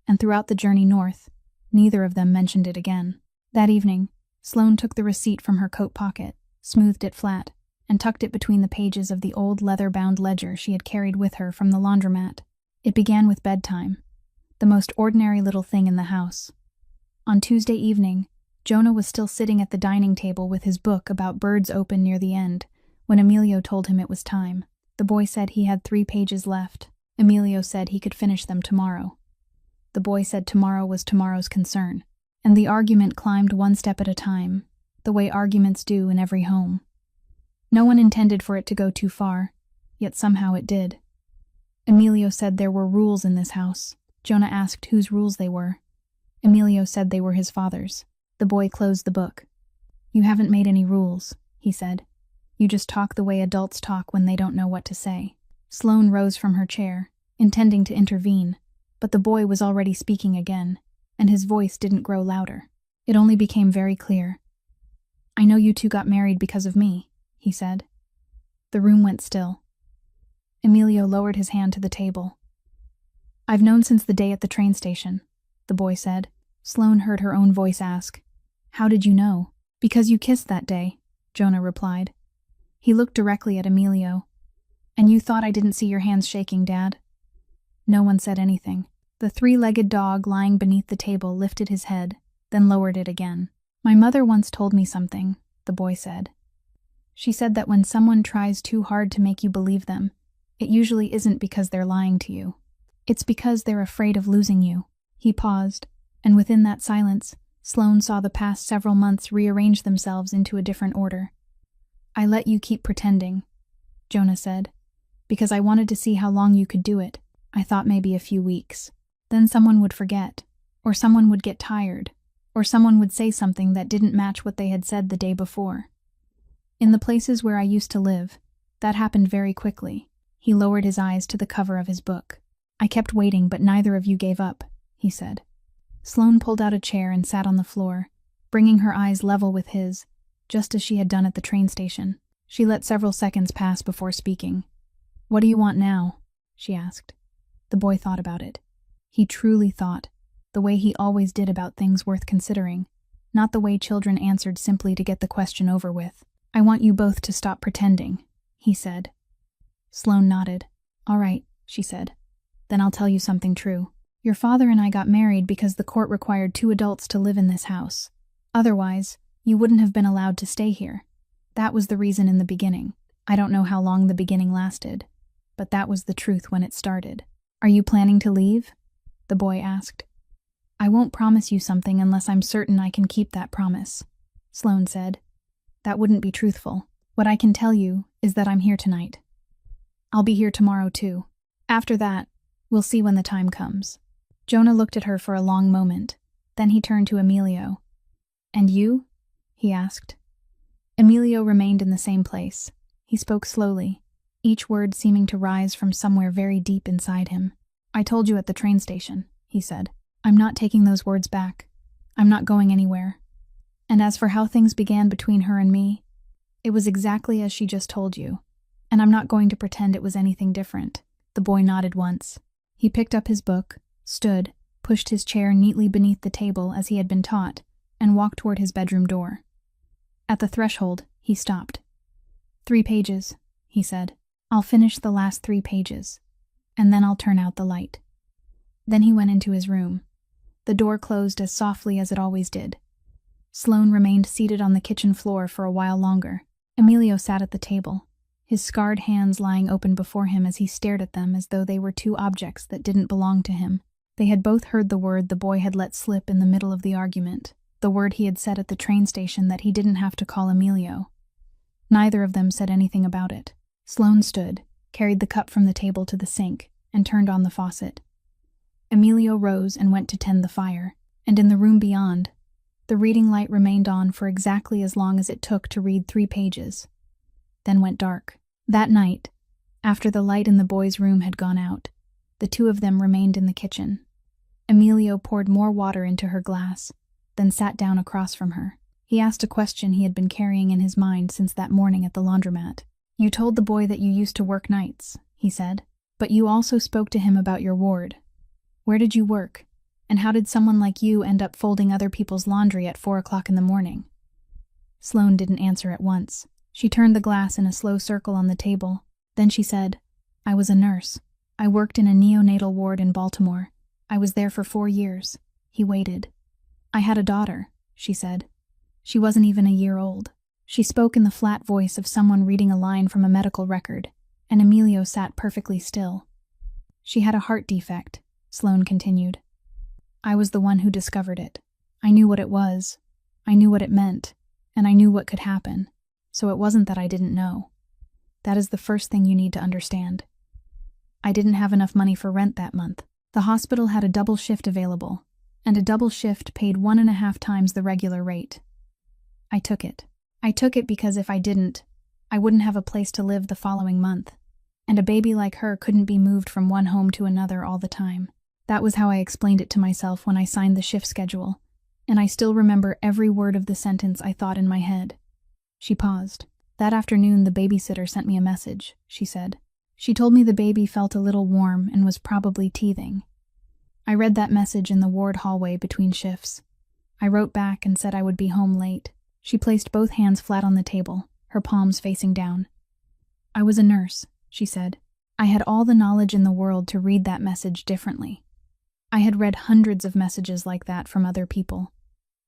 And throughout the journey north, neither of them mentioned it again. That evening, Sloane took the receipt from her coat pocket, smoothed it flat, and tucked it between the pages of the old leather-bound ledger she had carried with her from the laundromat. It began with bedtime, the most ordinary little thing in the house. On Tuesday evening, Jonah was still sitting at the dining table with his book about birds open near the end, when Emilio told him it was time. The boy said he had 3 pages left. Emilio said he could finish them tomorrow. The boy said tomorrow was tomorrow's concern, and the argument climbed one step at a time, the way arguments do in every home. No one intended for it to go too far, yet somehow it did. Emilio said there were rules in this house. Jonah asked whose rules they were. Emilio said they were his father's. The boy closed the book. "You haven't made any rules," he said. "You just talk the way adults talk when they don't know what to say." Sloane rose from her chair, intending to intervene, but the boy was already speaking again, and his voice didn't grow louder. It only became very clear. "I know you two got married because of me," he said. The room went still. Emilio lowered his hand to the table. "I've known since the day at the train station," the boy said. Sloane heard her own voice ask, "How did you know?" "Because you kissed that day," Jonah replied. He looked directly at Emilio. "And you thought I didn't see your hands shaking, Dad?" No one said anything. The 3-legged dog lying beneath the table lifted his head, then lowered it again. "My mother once told me something," the boy said. "She said that when someone tries too hard to make you believe them, it usually isn't because they're lying to you. It's because they're afraid of losing you." He paused, and within that silence, Sloane saw the past several months rearrange themselves into a different order. "I let you keep pretending," Jonah said, "because I wanted to see how long you could do it. I thought maybe a few weeks. Then someone would forget, or someone would get tired, or someone would say something that didn't match what they had said the day before. In the places where I used to live, that happened very quickly." He lowered his eyes to the cover of his book. "I kept waiting, but neither of you gave up," he said. Sloane pulled out a chair and sat on the floor, bringing her eyes level with his, just as she had done at the train station. She let several seconds pass before speaking. "What do you want now?" she asked. The boy thought about it. He truly thought, the way he always did about things worth considering, not the way children answered simply to get the question over with. "I want you both to stop pretending," he said. Sloane nodded. "All right," she said. "Then I'll tell you something true. Your father and I got married because the court required 2 adults to live in this house. Otherwise, you wouldn't have been allowed to stay here. That was the reason in the beginning. I don't know how long the beginning lasted, but that was the truth when it started." "Are you planning to leave?" the boy asked. "I won't promise you something unless I'm certain I can keep that promise," Sloane said. That wouldn't be truthful. What I can tell you is that I'm here tonight. I'll be here tomorrow too. After that, we'll see when the time comes." Jonah looked at her for a long moment. Then he turned to Emilio. "And you?" he asked. Emilio remained in the same place. He spoke slowly, each word seeming to rise from somewhere very deep inside him. "I told you at the train station," he said. "I'm not taking those words back. I'm not going anywhere. And as for how things began between her and me, it was exactly as she just told you. And I'm not going to pretend it was anything different." The boy nodded once. He picked up his book, stood, pushed his chair neatly beneath the table as he had been taught, and walked toward his bedroom door. At the threshold, he stopped. 3 pages, he said. "I'll finish the last 3 pages, and then I'll turn out the light." Then he went into his room. The door closed as softly as it always did. Sloane remained seated on the kitchen floor for a while longer. Emilio sat at the table, his scarred hands lying open before him as he stared at them as though they were 2 objects that didn't belong to him. They had both heard the word the boy had let slip in the middle of the argument, the word he had said at the train station that he didn't have to call Emilio. Neither of them said anything about it. Sloane stood, carried the cup from the table to the sink, and turned on the faucet. Emilio rose and went to tend the fire, and in the room beyond, the reading light remained on for exactly as long as it took to read 3 pages, then went dark. That night, after the light in the boy's room had gone out, the 2 of them remained in the kitchen. Emilio poured more water into her glass, then sat down across from her. He asked a question he had been carrying in his mind since that morning at the laundromat. "You told the boy that you used to work nights," he said, "but you also spoke to him about your ward. Where did you work? And how did someone like you end up folding other people's laundry at 4 o'clock in the morning?" Sloane didn't answer at once. She turned the glass in a slow circle on the table. Then she said, "I was a nurse. I worked in a neonatal ward in Baltimore. I was there for 4 years." He waited. "I had a daughter," she said. "She wasn't even a year old." She spoke in the flat voice of someone reading a line from a medical record, and Emilio sat perfectly still. "She had a heart defect," Sloane continued. "I was the one who discovered it. I knew what it was. I knew what it meant, and I knew what could happen. So it wasn't that I didn't know. That is the first thing you need to understand. I didn't have enough money for rent that month. The hospital had a double shift available, and a double shift paid 1.5 times the regular rate. I took it. I took it because if I didn't, I wouldn't have a place to live the following month, and a baby like her couldn't be moved from one home to another all the time. That was how I explained it to myself when I signed the shift schedule, and I still remember every word of the sentence I thought in my head." She paused. "That afternoon the babysitter sent me a message," she said. "She told me the baby felt a little warm and was probably teething. I read that message in the ward hallway between shifts. I wrote back and said I would be home late." She placed both hands flat on the table, her palms facing down. "I was a nurse," she said. "I had all the knowledge in the world to read that message differently. I had read hundreds of messages like that from other people,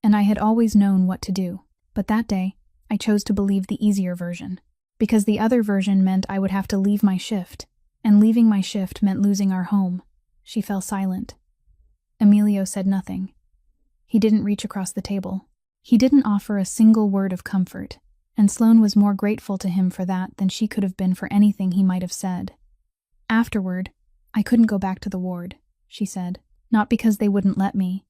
and I had always known what to do. But that day, I chose to believe the easier version, because the other version meant I would have to leave my shift, and leaving my shift meant losing our home." She fell silent. Emilio said nothing. He didn't reach across the table. He didn't offer a single word of comfort, and Sloane was more grateful to him for that than she could have been for anything he might have said. "Afterward, I couldn't go back to the ward," she said. "Not because they wouldn't let me.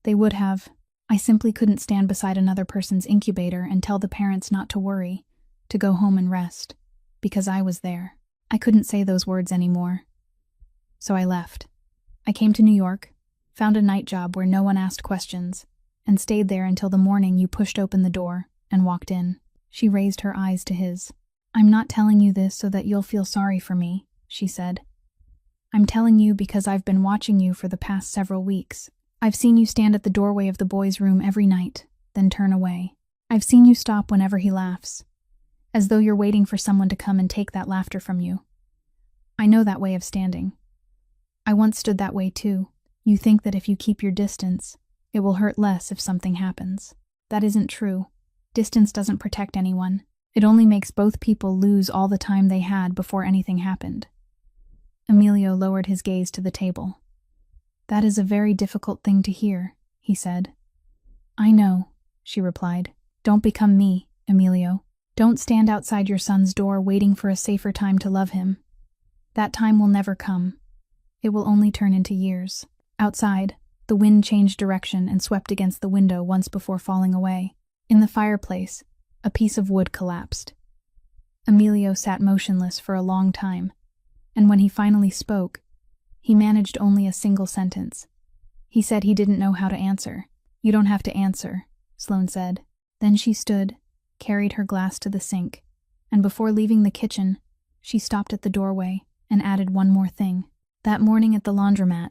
They would have. I simply couldn't stand beside another person's incubator and tell the parents not to worry, to go home and rest, because I was there. I couldn't say those words anymore. So I left. I came to New York, found a night job where no one asked questions, and stayed there until the morning you pushed open the door and walked in." She raised her eyes to his. "I'm not telling you this so that you'll feel sorry for me," she said. "I'm telling you because I've been watching you for the past several weeks. I've seen you stand at the doorway of the boy's room every night, then turn away. I've seen you stop whenever he laughs, as though you're waiting for someone to come and take that laughter from you. I know that way of standing. I once stood that way too. You think that if you keep your distance, it will hurt less if something happens. That isn't true. Distance doesn't protect anyone. It only makes both people lose all the time they had before anything happened." Emilio lowered his gaze to the table. "That is a very difficult thing to hear," he said. "I know," she replied. "Don't become me," Emilio. Don't stand outside your son's door waiting for a safer time to love him. That time will never come. It will only turn into years. Outside, the wind changed direction and swept against the window once before falling away. In the fireplace, a piece of wood collapsed. Emilio sat motionless for a long time, and when he finally spoke, he managed only a single sentence. He said he didn't know how to answer. You don't have to answer, Sloane said. Then she stood, carried her glass to the sink, and before leaving the kitchen, she stopped at the doorway and added one more thing. That morning at the laundromat,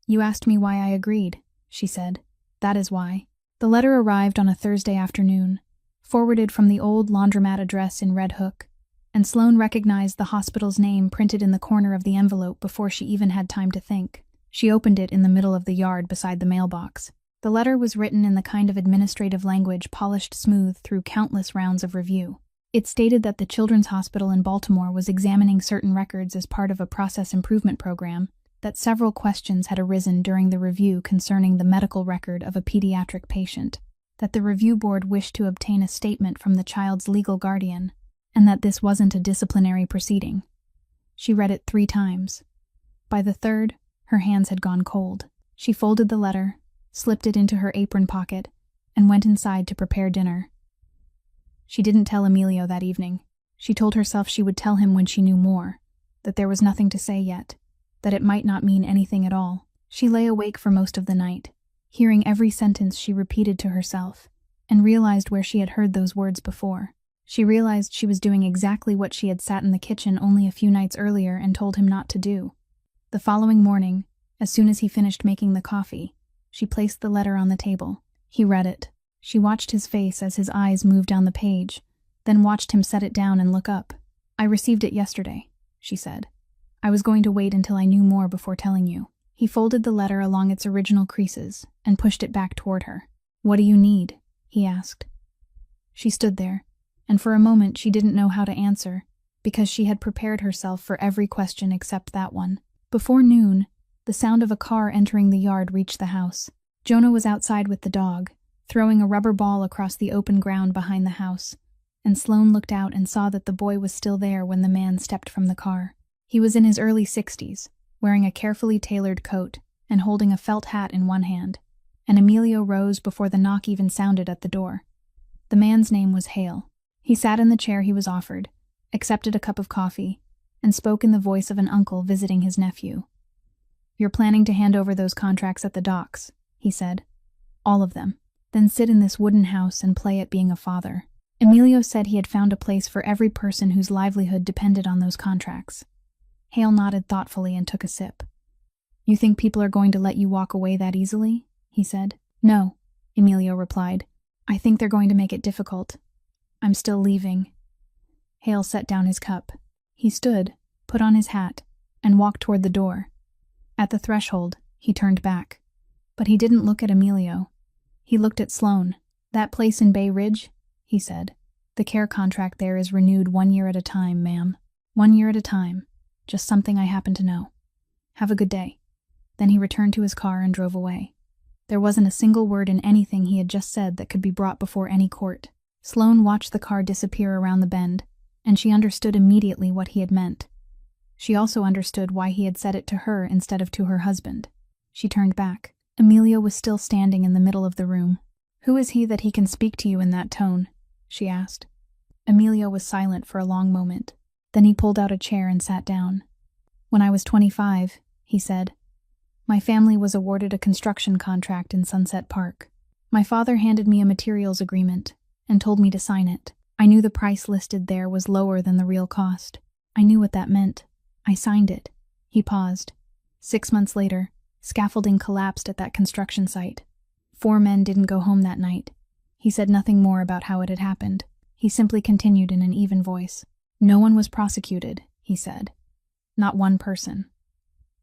you asked me why I agreed, she said. That is why. The letter arrived on a Thursday afternoon, forwarded from the old laundromat address in Red Hook, and Sloane recognized the hospital's name printed in the corner of the envelope before she even had time to think. She opened it in the middle of the yard beside the mailbox. The letter was written in the kind of administrative language polished smooth through countless rounds of review. It stated that the Children's Hospital in Baltimore was examining certain records as part of a process improvement program, that several questions had arisen during the review concerning the medical record of a pediatric patient, that the review board wished to obtain a statement from the child's legal guardian, and that this wasn't a disciplinary proceeding. She read it 3 times. By the third, her hands had gone cold. She folded the letter, slipped it into her apron pocket, and went inside to prepare dinner. She didn't tell Emilio that evening. She told herself she would tell him when she knew more, that there was nothing to say yet, that it might not mean anything at all. She lay awake for most of the night, hearing every sentence she repeated to herself, and realized where she had heard those words before. She realized she was doing exactly what she had sat in the kitchen only a few nights earlier and told him not to do. The following morning, as soon as he finished making the coffee, she placed the letter on the table. He read it. She watched his face as his eyes moved down the page, then watched him set it down and look up. I received it yesterday, she said. I was going to wait until I knew more before telling you. He folded the letter along its original creases and pushed it back toward her. What do you need? He asked. She stood there, and for a moment she didn't know how to answer, because she had prepared herself for every question except that one. Before noon, the sound of a car entering the yard reached the house. Jonah was outside with the dog, throwing a rubber ball across the open ground behind the house, and Sloane looked out and saw that the boy was still there when the man stepped from the car. He was in his early 60s, wearing a carefully tailored coat and holding a felt hat in one hand, and Emilio rose before the knock even sounded at the door. The man's name was Hale. He sat in the chair he was offered, accepted a cup of coffee, and spoke in the voice of an uncle visiting his nephew. You're planning to hand over those contracts at the docks, he said. All of them. Then sit in this wooden house and play at being a father. Emilio said he had found a place for every person whose livelihood depended on those contracts. Hale nodded thoughtfully and took a sip. You think people are going to let you walk away that easily? He said. No, Emilio replied. I think they're going to make it difficult. I'm still leaving. Hale set down his cup. He stood, put on his hat, and walked toward the door. At the threshold, he turned back. But he didn't look at Emilio. He looked at Sloane. That place in Bay Ridge? He said. The care contract there is renewed 1 year at a time, ma'am. 1 year at a time. Just something I happen to know. Have a good day. Then he returned to his car and drove away. There wasn't a single word in anything he had just said that could be brought before any court. Sloane watched the car disappear around the bend, and she understood immediately what he had meant. She also understood why he had said it to her instead of to her husband. She turned back. Emilio was still standing in the middle of the room. Who is he that he can speak to you in that tone? She asked. Emilio was silent for a long moment. Then he pulled out a chair and sat down. When I was 25, he said, my family was awarded a construction contract in Sunset Park. My father handed me a materials agreement and told me to sign it. I knew the price listed there was lower than the real cost. I knew what that meant. I signed it. He paused. 6 months later, scaffolding collapsed at that construction site. 4 men didn't go home that night. He said nothing more about how it had happened. He simply continued in an even voice. No one was prosecuted, he said. Not one person.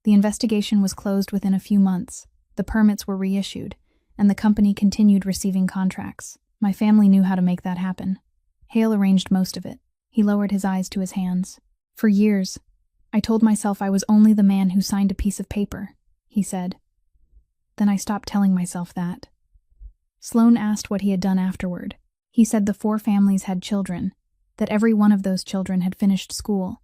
The investigation was closed within a few months. The permits were reissued, and the company continued receiving contracts. My family knew how to make that happen. Hale arranged most of it. He lowered his eyes to his hands. For years, I told myself I was only the man who signed a piece of paper, he said. Then I stopped telling myself that. Sloane asked what he had done afterward. He said the 4 families had children, that every one of those children had finished school,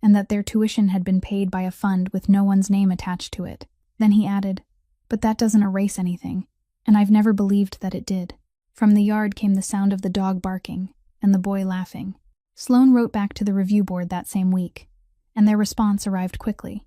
and that their tuition had been paid by a fund with no one's name attached to it. Then he added, "But that doesn't erase anything, and I've never believed that it did." From the yard came the sound of the dog barking and the boy laughing. Sloane wrote back to the review board that same week, and their response arrived quickly,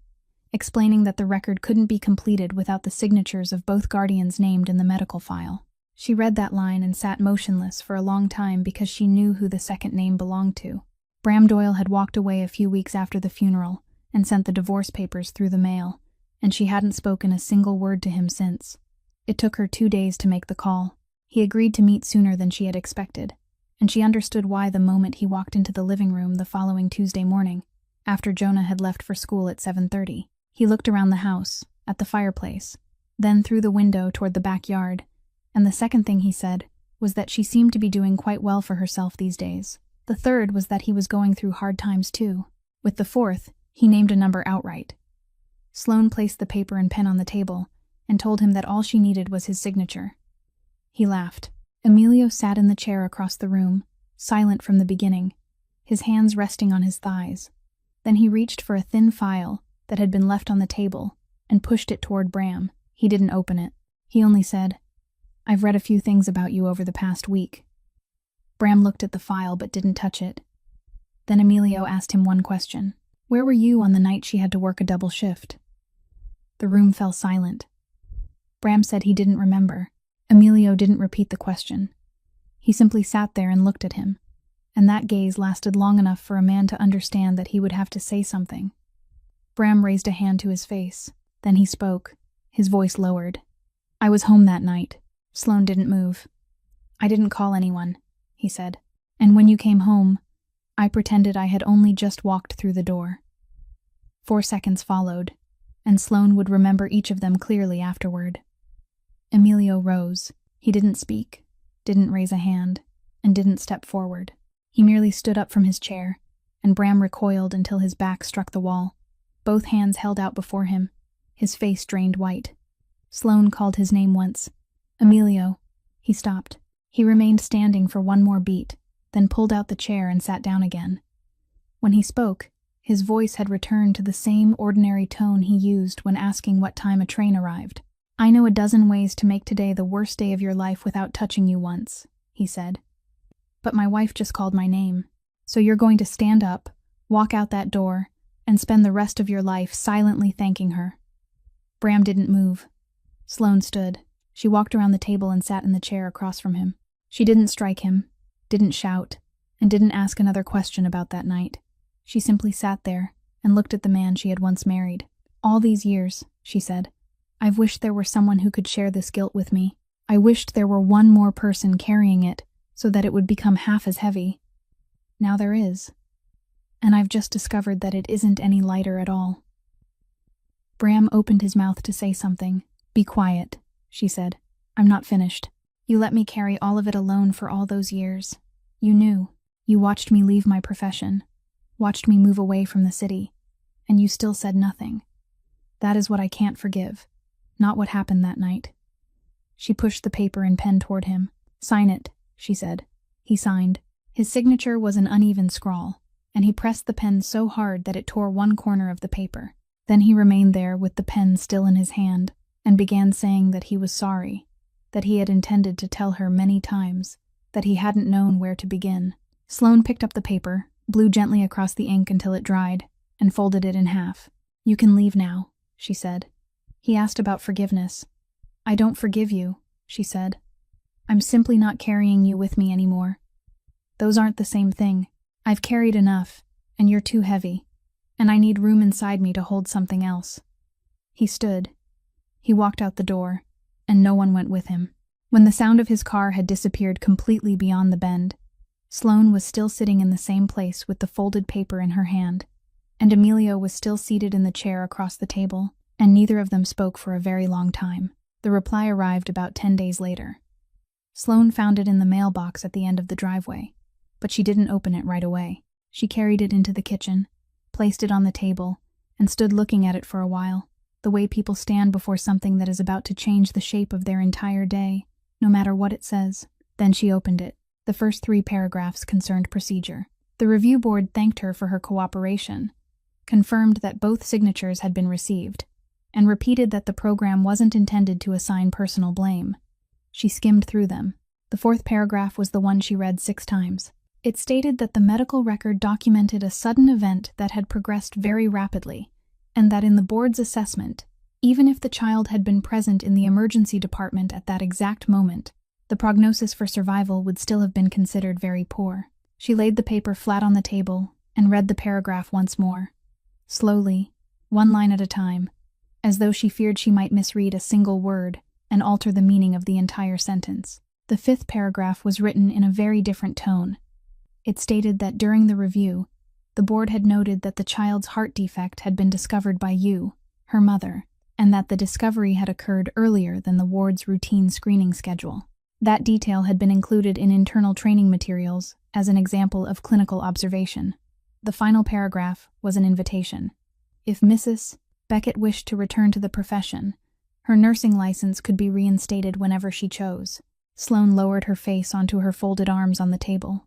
explaining that the record couldn't be completed without the signatures of both guardians named in the medical file. She read that line and sat motionless for a long time because she knew who the second name belonged to. Bram Doyle had walked away a few weeks after the funeral and sent the divorce papers through the mail, and she hadn't spoken a single word to him since. It took her 2 days to make the call. He agreed to meet sooner than she had expected, and she understood why the moment he walked into the living room the following Tuesday morning, after Jonah had left for school at 7:30. He looked around the house, at the fireplace, then through the window toward the backyard, and the second thing he said was that she seemed to be doing quite well for herself these days. The third was that he was going through hard times too. With the fourth, he named a number outright. Sloane placed the paper and pen on the table and told him that all she needed was his signature. He laughed. Emilio sat in the chair across the room, silent from the beginning, his hands resting on his thighs. Then he reached for a thin file that had been left on the table and pushed it toward Bram. He didn't open it. He only said, "I've read a few things about you over the past week." Bram looked at the file but didn't touch it. Then Emilio asked him one question. "Where were you on the night she had to work a double shift?" The room fell silent. Bram said he didn't remember. Emilio didn't repeat the question. He simply sat there and looked at him, and that gaze lasted long enough for a man to understand that he would have to say something. Bram raised a hand to his face. Then he spoke, his voice lowered. "I was home that night." Sloane didn't move. "I didn't call anyone," he said. "And when you came home, I pretended I had only just walked through the door." 4 seconds followed, and Sloane would remember each of them clearly afterward. Emilio rose. He didn't speak, didn't raise a hand, and didn't step forward. He merely stood up from his chair, and Bram recoiled until his back struck the wall, both hands held out before him, his face drained white. Sloane called his name once. "Emilio." He stopped. He remained standing for one more beat, then pulled out the chair and sat down again. When he spoke, his voice had returned to the same ordinary tone he used when asking what time a train arrived. "I know a dozen ways to make today the worst day of your life without touching you once," he said. "But my wife just called my name. So you're going to stand up, walk out that door, and spend the rest of your life silently thanking her." Bram didn't move. Sloane stood. She walked around the table and sat in the chair across from him. She didn't strike him, didn't shout, and didn't ask another question about that night. She simply sat there and looked at the man she had once married. "All these years," she said, "I've wished there were someone who could share this guilt with me. I wished there were one more person carrying it so that it would become half as heavy. Now there is. And I've just discovered that it isn't any lighter at all." Bram opened his mouth to say something. "Be quiet," she said. "I'm not finished. You let me carry all of it alone for all those years. You knew. You watched me leave my profession, watched me move away from the city, and you still said nothing. That is what I can't forgive. Not what happened that night." She pushed the paper and pen toward him. "Sign it," she said. He signed. His signature was an uneven scrawl, and he pressed the pen so hard that it tore one corner of the paper. Then he remained there with the pen still in his hand, and began saying that he was sorry, that he had intended to tell her many times, that he hadn't known where to begin. Sloane picked up the paper, blew gently across the ink until it dried, and folded it in half. "You can leave now," she said. He asked about forgiveness. "I don't forgive you," she said. "I'm simply not carrying you with me anymore. Those aren't the same thing. I've carried enough, and you're too heavy, and I need room inside me to hold something else." He stood. He walked out the door, and no one went with him. When the sound of his car had disappeared completely beyond the bend, Sloane was still sitting in the same place with the folded paper in her hand, and Emilio was still seated in the chair across the table, and neither of them spoke for a very long time. The reply arrived about 10 days later. Sloane found it in the mailbox at the end of the driveway, but she didn't open it right away. She carried it into the kitchen, placed it on the table, and stood looking at it for a while, the way people stand before something that is about to change the shape of their entire day, no matter what it says. Then she opened it. The first 3 paragraphs concerned procedure. The review board thanked her for her cooperation, confirmed that both signatures had been received, and repeated that the program wasn't intended to assign personal blame. She skimmed through them. The 4th paragraph was the one she read 6 times. It stated that the medical record documented a sudden event that had progressed very rapidly, and that in the board's assessment, even if the child had been present in the emergency department at that exact moment, the prognosis for survival would still have been considered very poor. She laid the paper flat on the table and read the paragraph once more, slowly, 1 line at a time, as though she feared she might misread a single word and alter the meaning of the entire sentence. The 5th paragraph was written in a very different tone. It stated that during the review, the board had noted that the child's heart defect had been discovered by you, her mother, and that the discovery had occurred earlier than the ward's routine screening schedule. That detail had been included in internal training materials as an example of clinical observation. The final paragraph was an invitation. If Mrs. Beckett wished to return to the profession, her nursing license could be reinstated whenever she chose. Sloane lowered her face onto her folded arms on the table.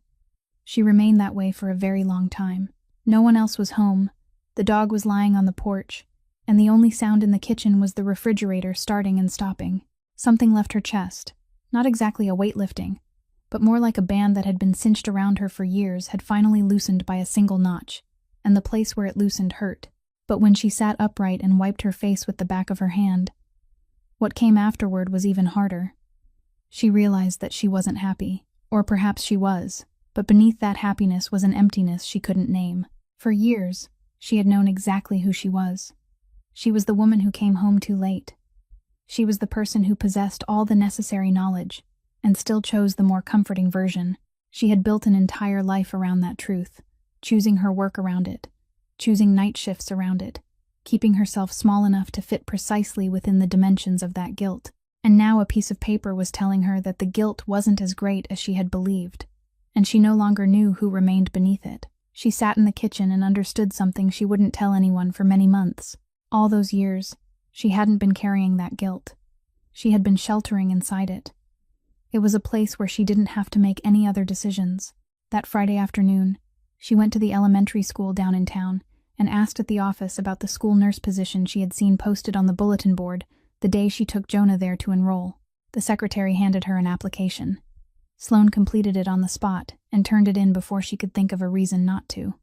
She remained that way for a very long time. No one else was home. The dog was lying on the porch, and the only sound in the kitchen was the refrigerator starting and stopping. Something left her chest. Not exactly a weightlifting, but more like a band that had been cinched around her for years had finally loosened by a single notch, and the place where it loosened hurt. But when she sat upright and wiped her face with the back of her hand, what came afterward was even harder. She realized that she wasn't happy, or perhaps she was, but beneath that happiness was an emptiness she couldn't name. For years, she had known exactly who she was. She was the woman who came home too late. She was the person who possessed all the necessary knowledge, and still chose the more comforting version. She had built an entire life around that truth, choosing her work around it, choosing night shifts around it, keeping herself small enough to fit precisely within the dimensions of that guilt. And now a piece of paper was telling her that the guilt wasn't as great as she had believed, and she no longer knew who remained beneath it. She sat in the kitchen and understood something she wouldn't tell anyone for many months. All those years, she hadn't been carrying that guilt. She had been sheltering inside it. It was a place where she didn't have to make any other decisions. That Friday afternoon, she went to the elementary school down in town and asked at the office about the school nurse position she had seen posted on the bulletin board the day she took Jonah there to enroll. The secretary handed her an application. Sloane completed it on the spot and turned it in before she could think of a reason not to.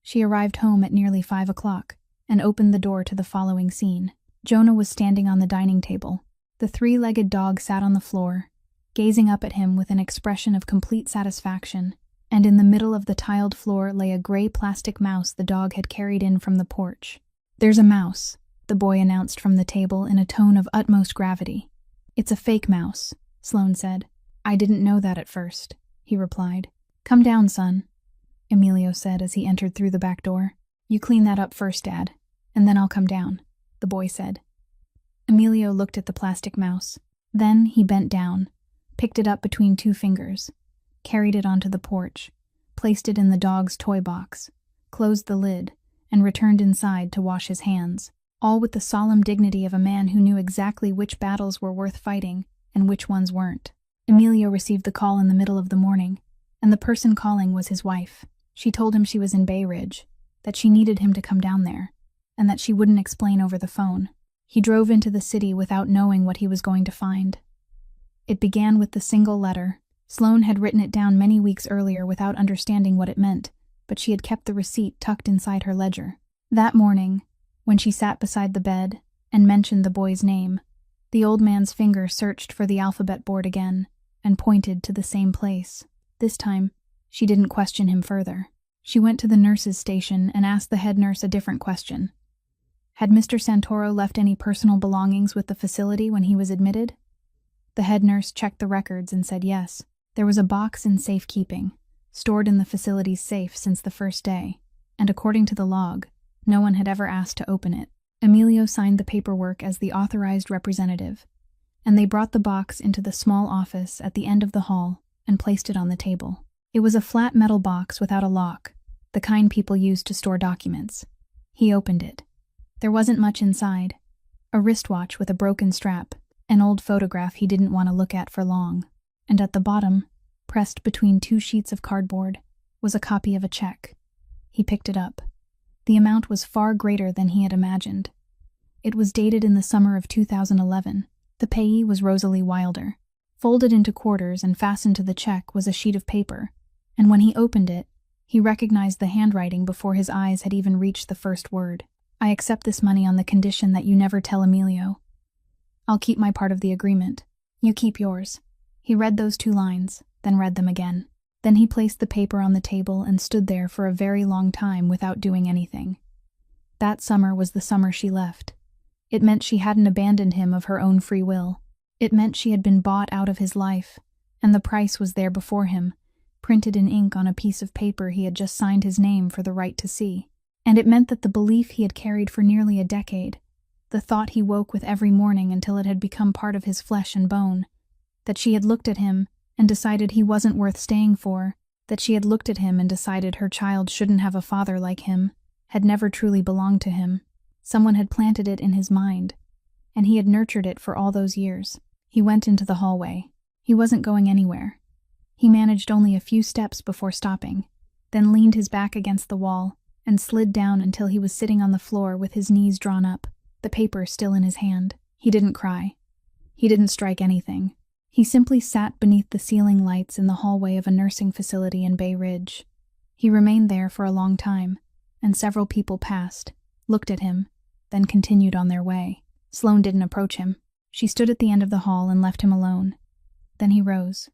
She arrived home at nearly 5 o'clock and opened the door to the following scene. Jonah was standing on the dining table. The 3-legged dog sat on the floor, gazing up at him with an expression of complete satisfaction, and in the middle of the tiled floor lay a gray plastic mouse the dog had carried in from the porch. "There's a mouse," the boy announced from the table in a tone of utmost gravity. "It's a fake mouse," Sloane said. "I didn't know that at first," he replied. "Come down, son," Emilio said as he entered through the back door. "You clean that up first, Dad, and then I'll come down," the boy said. Emilio looked at the plastic mouse. Then he bent down, picked it up between 2 fingers, carried it onto the porch, placed it in the dog's toy box, closed the lid, and returned inside to wash his hands, all with the solemn dignity of a man who knew exactly which battles were worth fighting and which ones weren't. Emilio received the call in the middle of the morning, and the person calling was his wife. She told him she was in Bay Ridge, that she needed him to come down there, and that she wouldn't explain over the phone. He drove into the city without knowing what he was going to find. It began with the single letter. Sloane had written it down many weeks earlier without understanding what it meant, but she had kept the receipt tucked inside her ledger. That morning, when she sat beside the bed and mentioned the boy's name, the old man's finger searched for the alphabet board again and pointed to the same place. This time, she didn't question him further. She went to the nurse's station and asked the head nurse a different question. Had Mr. Santoro left any personal belongings with the facility when he was admitted? The head nurse checked the records and said yes. There was a box in safekeeping, stored in the facility's safe since the first day, and according to the log, no one had ever asked to open it. Emilio signed the paperwork as the authorized representative, and they brought the box into the small office at the end of the hall and placed it on the table. It was a flat metal box without a lock, the kind people use to store documents. He opened it. There wasn't much inside. A wristwatch with a broken strap, an old photograph he didn't want to look at for long, and at the bottom, Pressed between two sheets of cardboard was a copy of a check. He picked it up. The amount was far greater than he had imagined. It was dated in the summer of 2011. The payee was Rosalie Wilder. Folded into quarters and fastened to the check was a sheet of paper, and when he opened it, he recognized the handwriting before his eyes had even reached the first word. "I accept this money on the condition that you never tell Emilio. I'll keep my part of the agreement. You keep yours." He read those 2 lines, then read them again. Then he placed the paper on the table and stood there for a very long time without doing anything. That summer was the summer she left. It meant she hadn't abandoned him of her own free will. It meant she had been bought out of his life, and the price was there before him, printed in ink on a piece of paper he had just signed his name for the right to see. And it meant that the belief he had carried for nearly a decade, the thought he woke with every morning until it had become part of his flesh and bone, that she had looked at him and decided he wasn't worth staying for, that she had looked at him and decided her child shouldn't have a father like him, had never truly belonged to him. Someone had planted it in his mind, and he had nurtured it for all those years. He went into the hallway. He wasn't going anywhere. He managed only a few steps before stopping, then leaned his back against the wall and slid down until he was sitting on the floor with his knees drawn up, the paper still in his hand. He didn't cry. He didn't strike anything. He simply sat beneath the ceiling lights in the hallway of a nursing facility in Bay Ridge. He remained there for a long time, and several people passed, looked at him, then continued on their way. Sloane didn't approach him. She stood at the end of the hall and left him alone. Then he rose.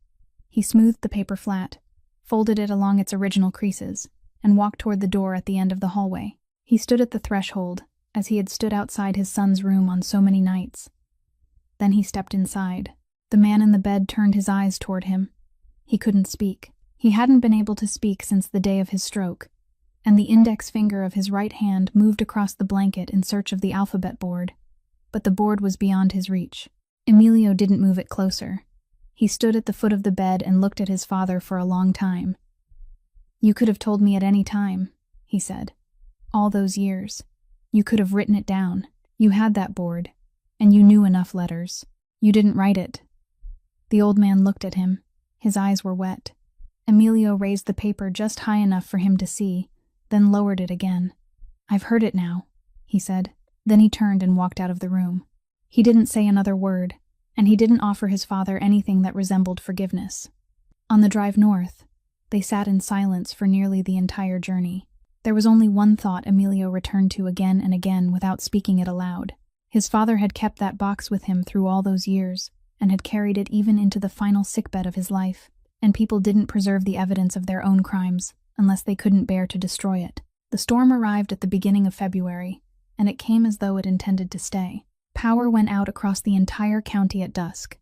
He smoothed the paper flat, folded it along its original creases, and walked toward the door at the end of the hallway. He stood at the threshold, as he had stood outside his son's room on so many nights. Then he stepped inside. The man in the bed turned his eyes toward him. He couldn't speak. He hadn't been able to speak since the day of his stroke, and the index finger of his right hand moved across the blanket in search of the alphabet board, but the board was beyond his reach. Emilio didn't move it closer. He stood at the foot of the bed and looked at his father for a long time. "You could have told me at any time," he said. "All those years. You could have written it down. You had that board, and you knew enough letters. You didn't write it." The old man looked at him. His eyes were wet. Emilio raised the paper just high enough for him to see, then lowered it again. "I've heard it now," he said. Then he turned and walked out of the room. He didn't say another word, and he didn't offer his father anything that resembled forgiveness. On the drive north, they sat in silence for nearly the entire journey. There was only one thought Emilio returned to again and again without speaking it aloud. His father had kept that box with him through all those years, and had carried it even into the final sickbed of his life, and people didn't preserve the evidence of their own crimes unless they couldn't bear to destroy it. The storm arrived at the beginning of February, and it came as though it intended to stay. Power went out across the entire county at dusk,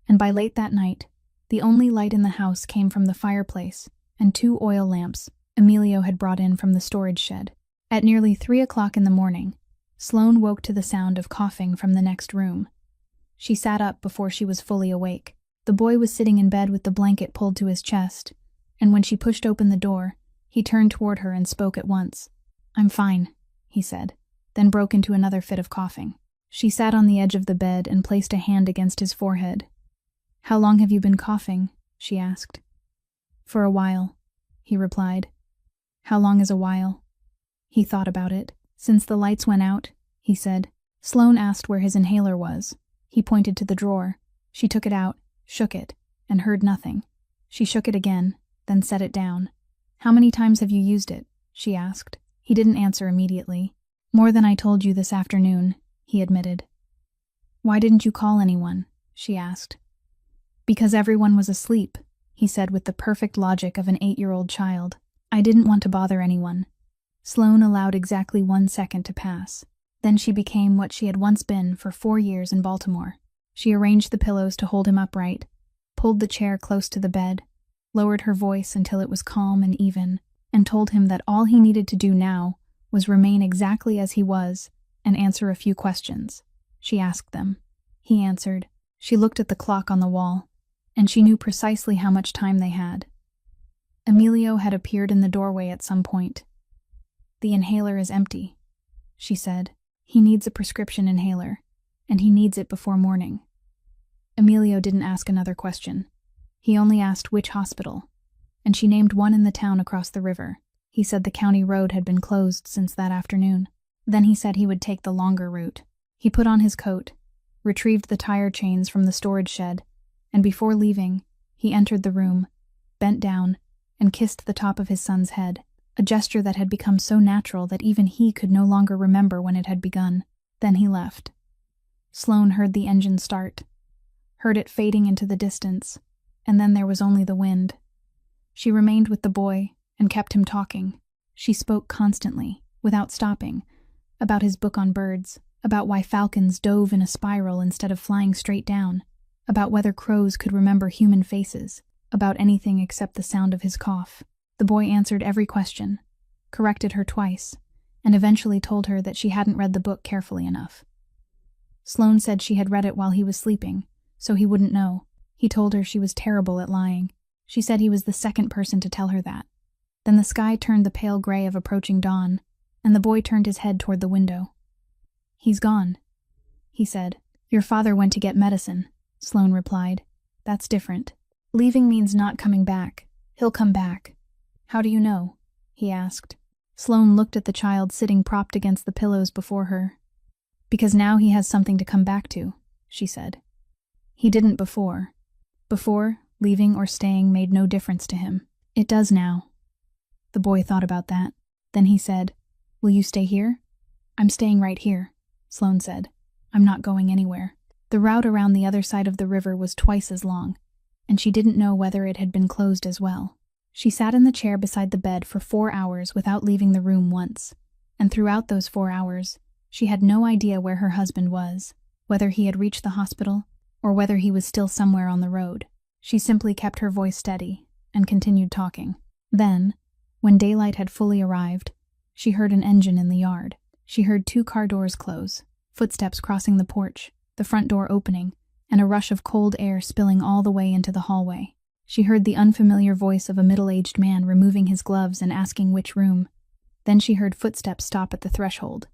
and by late that night, the only light in the house came from the fireplace and 2 oil lamps Emilio had brought in from the storage shed. At nearly 3 o'clock in the morning, Sloane woke to the sound of coughing from the next room. She sat up before she was fully awake. The boy was sitting in bed with the blanket pulled to his chest, and when she pushed open the door, he turned toward her and spoke at once. "I'm fine," he said, then broke into another fit of coughing. She sat on the edge of the bed and placed a hand against his forehead. "How long have you been coughing?" she asked. "For a while," he replied. "How long is a while?" He thought about it. "Since the lights went out," he said. Sloane asked where his inhaler was. He pointed to the drawer. She took it out, shook it, and heard nothing. She shook it again, then set it down. "How many times have you used it?" she asked. He didn't answer immediately. "More than I told you this afternoon," he admitted. "Why didn't you call anyone?" she asked. "Because everyone was asleep," he said with the perfect logic of an 8-year-old child. "I didn't want to bother anyone." Sloane allowed exactly 1 second to pass. Then she became what she had once been for 4 years in Baltimore. She arranged the pillows to hold him upright, pulled the chair close to the bed, lowered her voice until it was calm and even, and told him that all he needed to do now was remain exactly as he was and answer a few questions. She asked them. He answered. She looked at the clock on the wall, and she knew precisely how much time they had. Emilio had appeared in the doorway at some point. "The inhaler is empty," she said. "He needs a prescription inhaler, and he needs it before morning." Emilio didn't ask another question. He only asked which hospital, and she named one in the town across the river. He said the county road had been closed since that afternoon. Then he said he would take the longer route. He put on his coat, retrieved the tire chains from the storage shed, and before leaving, he entered the room, bent down, and kissed the top of his son's head, a gesture that had become so natural that even he could no longer remember when it had begun. Then he left. Sloane heard the engine start, heard it fading into the distance, and then there was only the wind. She remained with the boy and kept him talking. She spoke constantly, without stopping, about his book on birds, about why falcons dove in a spiral instead of flying straight down, about whether crows could remember human faces, about anything except the sound of his cough. The boy answered every question, corrected her twice, and eventually told her that she hadn't read the book carefully enough. Sloane said she had read it while he was sleeping, so he wouldn't know. He told her she was terrible at lying. She said he was the second person to tell her that. Then the sky turned the pale gray of approaching dawn, and the boy turned his head toward the window. "He's gone," he said. "Your father went to get medicine," Sloane replied. "That's different. Leaving means not coming back. He'll come back." "How do you know?" he asked. Sloane looked at the child sitting propped against the pillows before her. "Because now he has something to come back to," she said. "He didn't before. Before, leaving or staying made no difference to him. It does now." The boy thought about that. Then he said, "Will you stay here?" "I'm staying right here," Sloane said. "I'm not going anywhere." The route around the other side of the river was twice as long, and she didn't know whether it had been closed as well. She sat in the chair beside the bed for 4 hours without leaving the room once, and throughout those 4 hours, she had no idea where her husband was, whether he had reached the hospital, or whether he was still somewhere on the road. She simply kept her voice steady, and continued talking. Then, when daylight had fully arrived, she heard an engine in the yard. She heard 2 car doors close, footsteps crossing the porch, the front door opening, and a rush of cold air spilling all the way into the hallway. She heard the unfamiliar voice of a middle-aged man removing his gloves and asking which room. Then she heard footsteps stop at the threshold.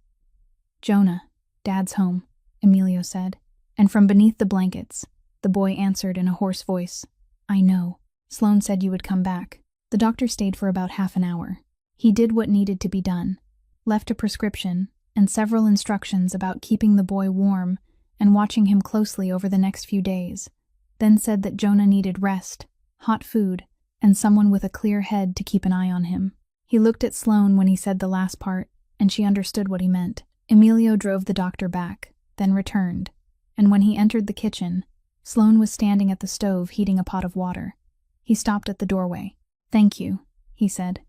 "Jonah, Dad's home," Emilio said, and from beneath the blankets, the boy answered in a hoarse voice, "I know. Sloane said you would come back." The doctor stayed for about half an hour. He did what needed to be done, left a prescription and several instructions about keeping the boy warm and watching him closely over the next few days, then said that Jonah needed rest, hot food, and someone with a clear head to keep an eye on him. He looked at Sloane when he said the last part, and she understood what he meant. Emilio drove the doctor back, then returned, and when he entered the kitchen, Sloane was standing at the stove heating a pot of water. He stopped at the doorway. "Thank you," he said.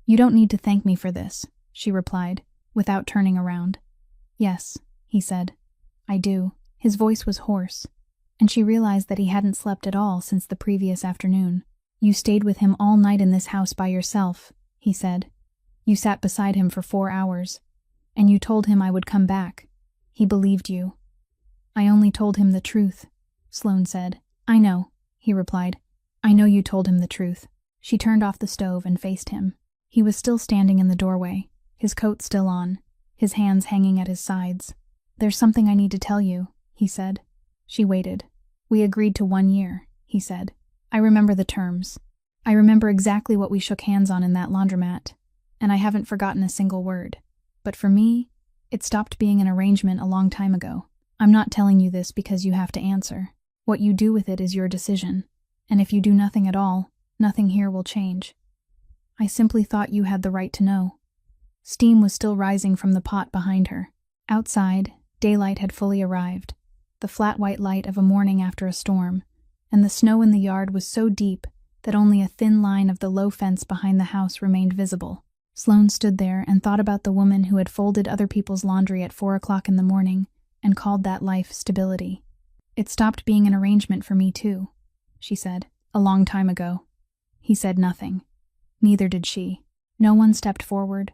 "You don't need to thank me for this," she replied, without turning around. "Yes," he said. "I do." His voice was hoarse, and she realized that he hadn't slept at all since the previous afternoon. "You stayed with him all night in this house by yourself," he said. "You sat beside him for 4 hours, and you told him I would come back. He believed you." "I only told him the truth," Sloane said. "I know," he replied. "I know you told him the truth." She turned off the stove and faced him. He was still standing in the doorway, his coat still on, his hands hanging at his sides. "There's something I need to tell you," he said. She waited. "We agreed to 1 year," he said. "I remember the terms. I remember exactly what we shook hands on in that laundromat, and I haven't forgotten a single word. But for me, it stopped being an arrangement a long time ago. I'm not telling you this because you have to answer. What you do with it is your decision, and if you do nothing at all, nothing here will change. I simply thought you had the right to know." Steam was still rising from the pot behind her. Outside, daylight had fully arrived, the flat white light of a morning after a storm, and the snow in the yard was so deep that only a thin line of the low fence behind the house remained visible. Sloane stood there and thought about the woman who had folded other people's laundry at 4 o'clock in the morning and called that life stability. "It stopped being an arrangement for me too," she said, "a long time ago." He said nothing. Neither did she. No one stepped forward,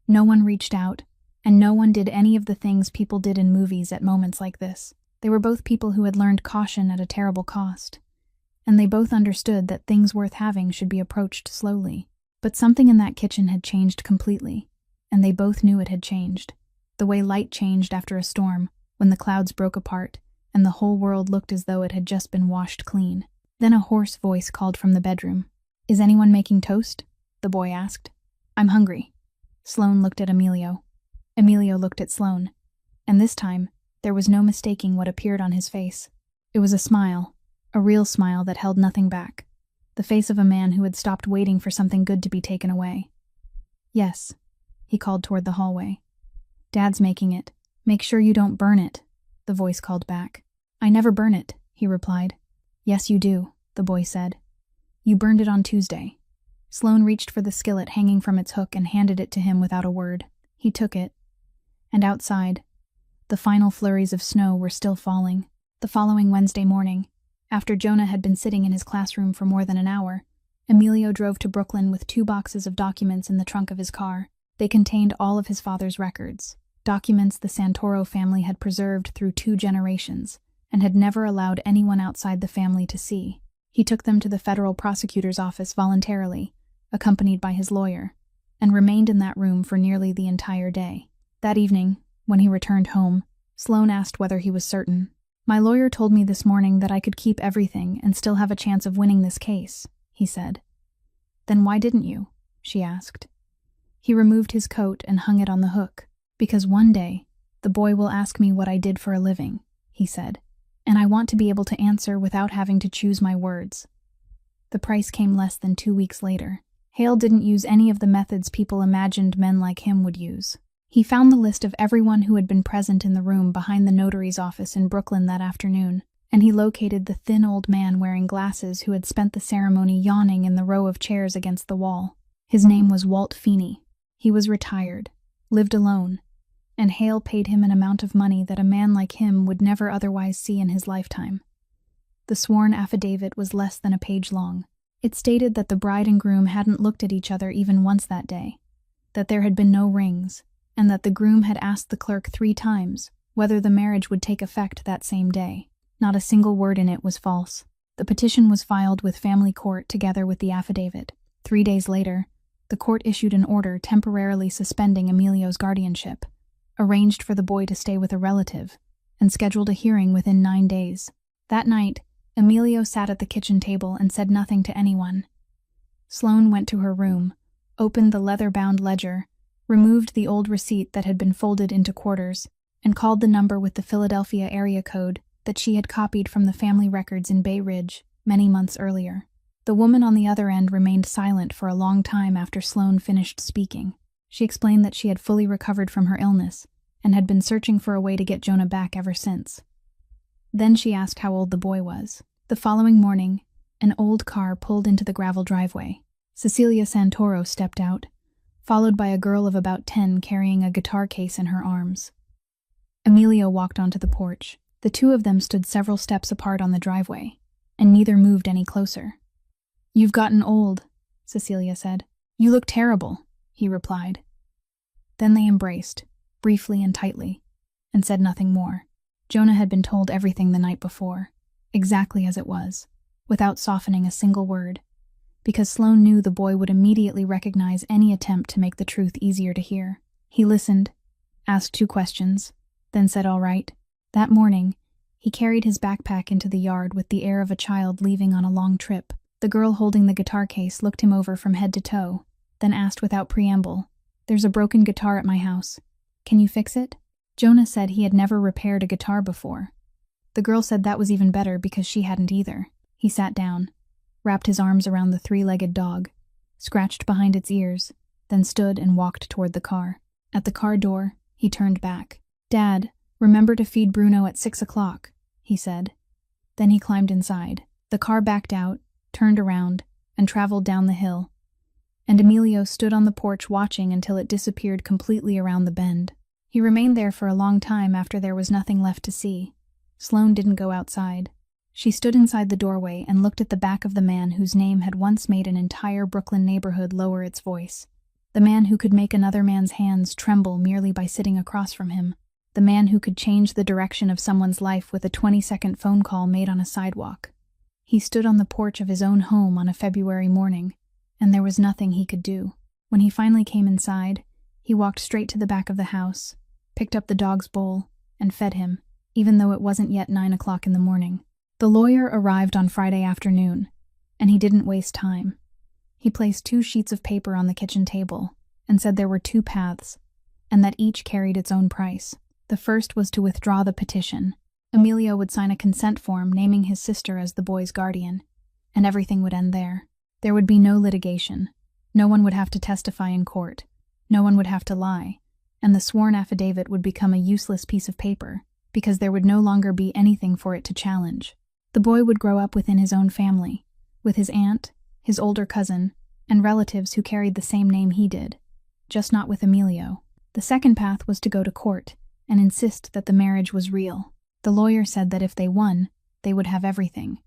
no one reached out, and no one did any of the things people did in movies at moments like this. They were both people who had learned caution at a terrible cost, and they both understood that things worth having should be approached slowly. But something in that kitchen had changed completely, and they both knew it had changed. The way light changed after a storm, when the clouds broke apart, and the whole world looked as though it had just been washed clean. Then a hoarse voice called from the bedroom. "Is anyone making toast?" the boy asked. "I'm hungry." Sloane looked at Emilio. Emilio looked at Sloane. And this time, there was no mistaking what appeared on his face. It was a smile, a real smile that held nothing back. The face of a man who had stopped waiting for something good to be taken away. "Yes," he called toward the hallway. "Dad's making it. Make sure you don't burn it," the voice called back. "I never burn it," he replied. "Yes, you do," the boy said. "You burned it on Tuesday." Sloane reached for the skillet hanging from its hook and handed it to him without a word. He took it. And outside, the final flurries of snow were still falling. The following Wednesday morning, after Jonah had been sitting in his classroom for more than an hour, Emilio drove to Brooklyn with 2 boxes of documents in the trunk of his car. They contained all of his father's records, documents the Santoro family had preserved through 2 generations and had never allowed anyone outside the family to see. He took them to the federal prosecutor's office voluntarily, accompanied by his lawyer, and remained in that room for nearly the entire day. That evening, when he returned home, Sloane asked whether he was certain. "My lawyer told me this morning that I could keep everything and still have a chance of winning this case," he said. "Then why didn't you?" she asked. He removed his coat and hung it on the hook. "Because one day, the boy will ask me what I did for a living," he said, "and I want to be able to answer without having to choose my words." The price came less than 2 weeks later. Hale didn't use any of the methods people imagined men like him would use. He found the list of everyone who had been present in the room behind the notary's office in Brooklyn that afternoon, and he located the thin old man wearing glasses who had spent the ceremony yawning in the row of chairs against the wall. His name was Walt Feeney. He was retired, lived alone, and Hale paid him an amount of money that a man like him would never otherwise see in his lifetime. The sworn affidavit was less than a page long. It stated that the bride and groom hadn't looked at each other even once that day, that there had been no rings, and that the groom had asked the clerk 3 times whether the marriage would take effect that same day. Not a single word in it was false. The petition was filed with family court together with the affidavit. 3 days later, the court issued an order temporarily suspending Emilio's guardianship, arranged for the boy to stay with a relative, and scheduled a hearing within 9 days. That night, Emilio sat at the kitchen table and said nothing to anyone. Sloane went to her room, opened the leather-bound ledger, removed the old receipt that had been folded into quarters, and called the number with the Philadelphia area code that she had copied from the family records in Bay Ridge many months earlier. The woman on the other end remained silent for a long time after Sloane finished speaking. She explained that she had fully recovered from her illness and had been searching for a way to get Jonah back ever since. Then she asked how old the boy was. The following morning, an old car pulled into the gravel driveway. Cecilia Santoro stepped out, followed by a girl of about 10 carrying a guitar case in her arms. Emilio walked onto the porch. The 2 of them stood several steps apart on the driveway, and neither moved any closer. "You've gotten old," Cecilia said. "You look terrible," he replied. Then they embraced, briefly and tightly, and said nothing more. Jonah had been told everything the night before, exactly as it was, without softening a single word, because Sloane knew the boy would immediately recognize any attempt to make the truth easier to hear. He listened, asked 2 questions, then said all right. That morning, he carried his backpack into the yard with the air of a child leaving on a long trip. The girl holding the guitar case looked him over from head to toe, then asked without preamble, "There's a broken guitar at my house. Can you fix it?" Jonah said he had never repaired a guitar before. The girl said that was even better because she hadn't either. He sat down, wrapped his arms around the 3-legged dog, scratched behind its ears, then stood and walked toward the car. At the car door, he turned back. "Dad, remember to feed Bruno at 6 o'clock, he said. Then he climbed inside. The car backed out, turned around, and traveled down the hill, and Emilio stood on the porch watching until it disappeared completely around the bend. He remained there for a long time after there was nothing left to see. Sloane didn't go outside. She stood inside the doorway and looked at the back of the man whose name had once made an entire Brooklyn neighborhood lower its voice. The man who could make another man's hands tremble merely by sitting across from him. The man who could change the direction of someone's life with a 20-second phone call made on a sidewalk. He stood on the porch of his own home on a February morning, and there was nothing he could do. When he finally came inside, he walked straight to the back of the house, picked up the dog's bowl, and fed him, even though it wasn't yet 9 o'clock in the morning. The lawyer arrived on Friday afternoon, and he didn't waste time. He placed 2 sheets of paper on the kitchen table and said there were 2 paths, and that each carried its own price. The first was to withdraw the petition. Emilio would sign a consent form naming his sister as the boy's guardian, and everything would end there. There would be no litigation. No one would have to testify in court. No one would have to lie, and the sworn affidavit would become a useless piece of paper because there would no longer be anything for it to challenge. The boy would grow up within his own family, with his aunt, his older cousin, and relatives who carried the same name he did, just not with Emilio. The second path was to go to court and insist that the marriage was real. The lawyer said that if they won, they would have everything.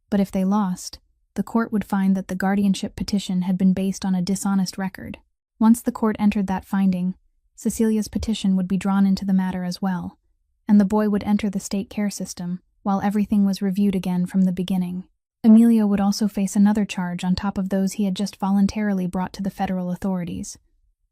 But if they lost, the court would find that the guardianship petition had been based on a dishonest record. Once the court entered that finding, Cecilia's petition would be drawn into the matter as well, and the boy would enter the state care system while everything was reviewed again from the beginning. Emilio would also face another charge on top of those he had just voluntarily brought to the federal authorities.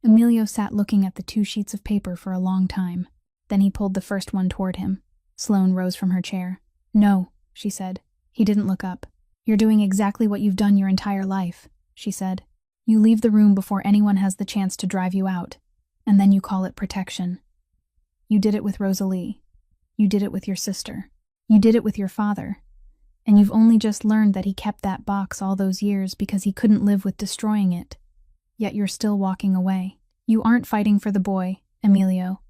Emilio sat looking at the 2 sheets of paper for a long time. Then he pulled the first one toward him. Sloane rose from her chair. "No," she said. He didn't look up. "You're doing exactly what you've done your entire life," she said. "You leave the room before anyone has the chance to drive you out, and then you call it protection. You did it with Rosalie. You did it with your sister. You did it with your father. And you've only just learned that he kept that box all those years because he couldn't live with destroying it. Yet you're still walking away. You aren't fighting for the boy, Emilio.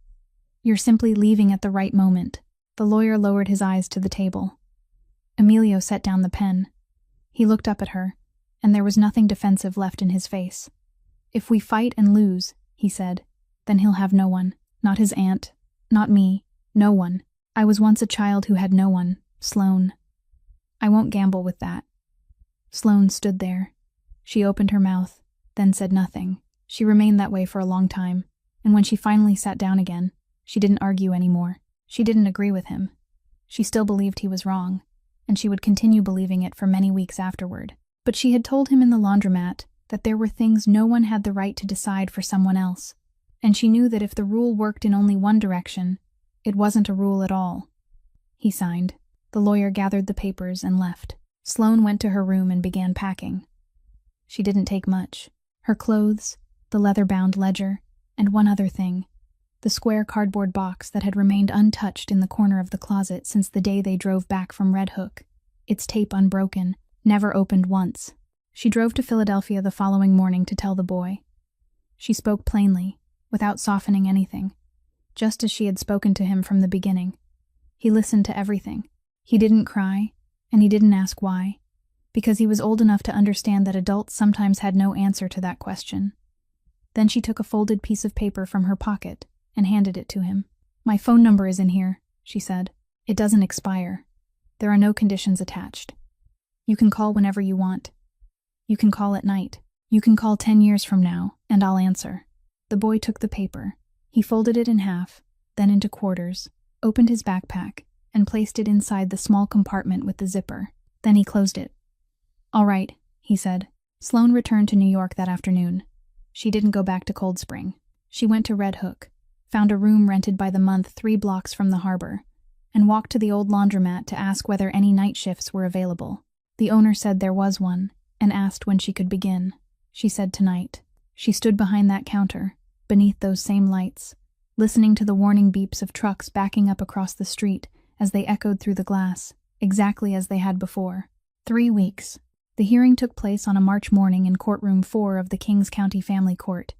You're simply leaving at the right moment." The lawyer lowered his eyes to the table. Emilio set down the pen. He looked up at her, and there was nothing defensive left in his face. "If we fight and lose," he said, "then he'll have no one. Not his aunt, not me, no one. I was once a child who had no one, Sloane. I won't gamble with that." Sloane stood there. She opened her mouth, then said nothing. She remained that way for a long time, and when she finally sat down again, she didn't argue anymore. She didn't agree with him. She still believed he was wrong, and she would continue believing it for many weeks afterward. But she had told him in the laundromat that there were things no one had the right to decide for someone else, and she knew that if the rule worked in only one direction, it wasn't a rule at all. He signed. The lawyer gathered the papers and left. Sloane went to her room and began packing. She didn't take much. Her clothes, the leather-bound ledger, and one other thing. The square cardboard box that had remained untouched in the corner of the closet since the day they drove back from Red Hook, its tape unbroken, never opened once. She drove to Philadelphia the following morning to tell the boy. She spoke plainly, without softening anything, just as she had spoken to him from the beginning. He listened to everything. He didn't cry, and he didn't ask why, because he was old enough to understand that adults sometimes had no answer to that question. Then she took a folded piece of paper from her pocket and handed it to him. "My phone number is in here," she said. "It doesn't expire. There are no conditions attached. You can call whenever you want. You can call at night. You can call 10 years from now, and I'll answer." The boy took the paper. He folded it in half, then into quarters, opened his backpack, and placed it inside the small compartment with the zipper. Then he closed it. "All right," he said. Sloane returned to New York that afternoon. She didn't go back to Cold Spring. She went to Red Hook, found a room rented by the month 3 blocks from the harbor, and walked to the old laundromat to ask whether any night shifts were available. The owner said there was one, and asked when she could begin. She said tonight. She stood behind that counter, beneath those same lights, listening to the warning beeps of trucks backing up across the street as they echoed through the glass, exactly as they had before. 3 weeks. The hearing took place on a March morning in courtroom 4 of the Kings County Family Court,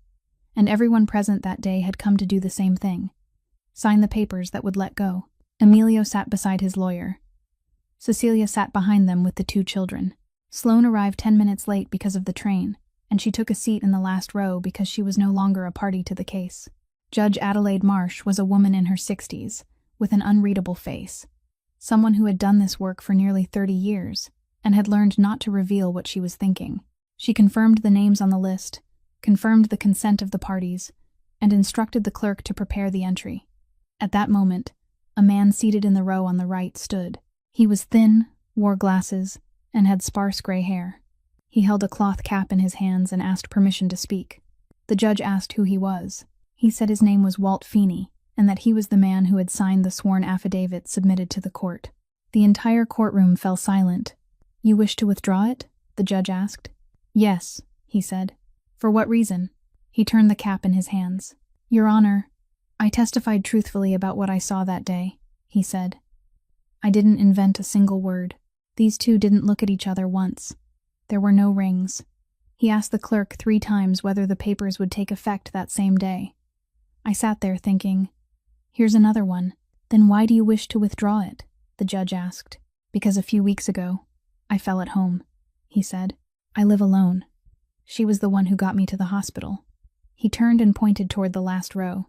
and everyone present that day had come to do the same thing. Sign the papers that would let go. Emilio sat beside his lawyer. Cecilia sat behind them with the 2 children. Sloane arrived 10 minutes late because of the train, and she took a seat in the last row because she was no longer a party to the case. Judge Adelaide Marsh was a woman in her 60s, with an unreadable face. Someone who had done this work for nearly 30 years, and had learned not to reveal what she was thinking. She confirmed the names on the list, confirmed the consent of the parties, and instructed the clerk to prepare the entry. At that moment, a man seated in the row on the right stood. He was thin, wore glasses, and had sparse gray hair. He held a cloth cap in his hands and asked permission to speak. The judge asked who he was. He said his name was Walt Feeney, and that he was the man who had signed the sworn affidavit submitted to the court. The entire courtroom fell silent. "You wish to withdraw it?" the judge asked. "Yes," he said. "For what reason?" He turned the cap in his hands. "Your Honor, I testified truthfully about what I saw that day," he said. "I didn't invent a single word. These two didn't look at each other once. There were no rings." He asked the clerk 3 times whether the papers would take effect that same day. I sat there thinking, "Here's another one. Then why do you wish to withdraw it?" the judge asked. "Because a few weeks ago, I fell at home," he said. "I live alone. She was the one who got me to the hospital." He turned and pointed toward the last row.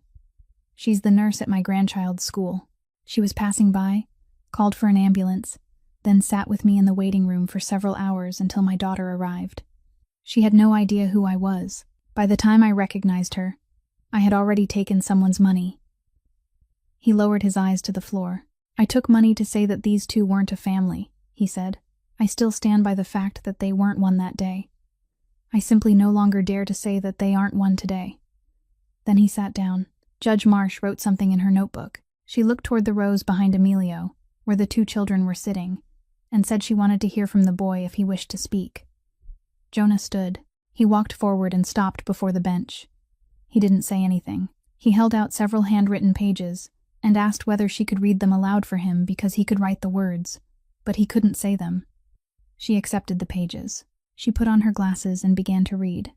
"She's the nurse at my grandchild's school. She was passing by, called for an ambulance, then sat with me in the waiting room for several hours until my daughter arrived. She had no idea who I was. By the time I recognized her, I had already taken someone's money." He lowered his eyes to the floor. "I took money to say that these two weren't a family," he said. "I still stand by the fact that they weren't one that day. I simply no longer dare to say that they aren't one today." Then he sat down. Judge Marsh wrote something in her notebook. She looked toward the rows behind Emilio, where the 2 children were sitting, and said she wanted to hear from the boy if he wished to speak. Jonah stood. He walked forward and stopped before the bench. He didn't say anything. He held out several handwritten pages and asked whether she could read them aloud for him because he could write the words, but he couldn't say them. She accepted the pages. She put on her glasses and began to read.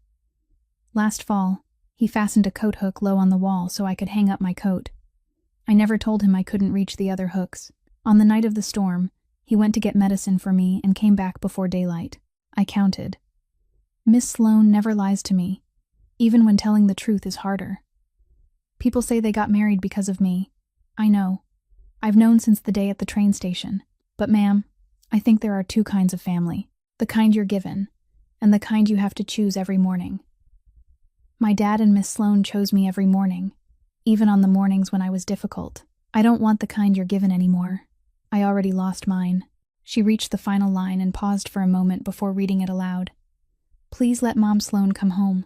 "Last fall, he fastened a coat hook low on the wall so I could hang up my coat. I never told him I couldn't reach the other hooks. On the night of the storm, he went to get medicine for me and came back before daylight. I counted. Miss Sloane never lies to me, even when telling the truth is harder. People say they got married because of me. I know. I've known since the day at the train station. But ma'am, I think there are 2 kinds of family. The kind you're given, and the kind you have to choose every morning. My dad and Miss Sloane chose me every morning, even on the mornings when I was difficult. I don't want the kind you're given anymore. I already lost mine." She reached the final line and paused for a moment before reading it aloud. "Please let Mom Sloane come home."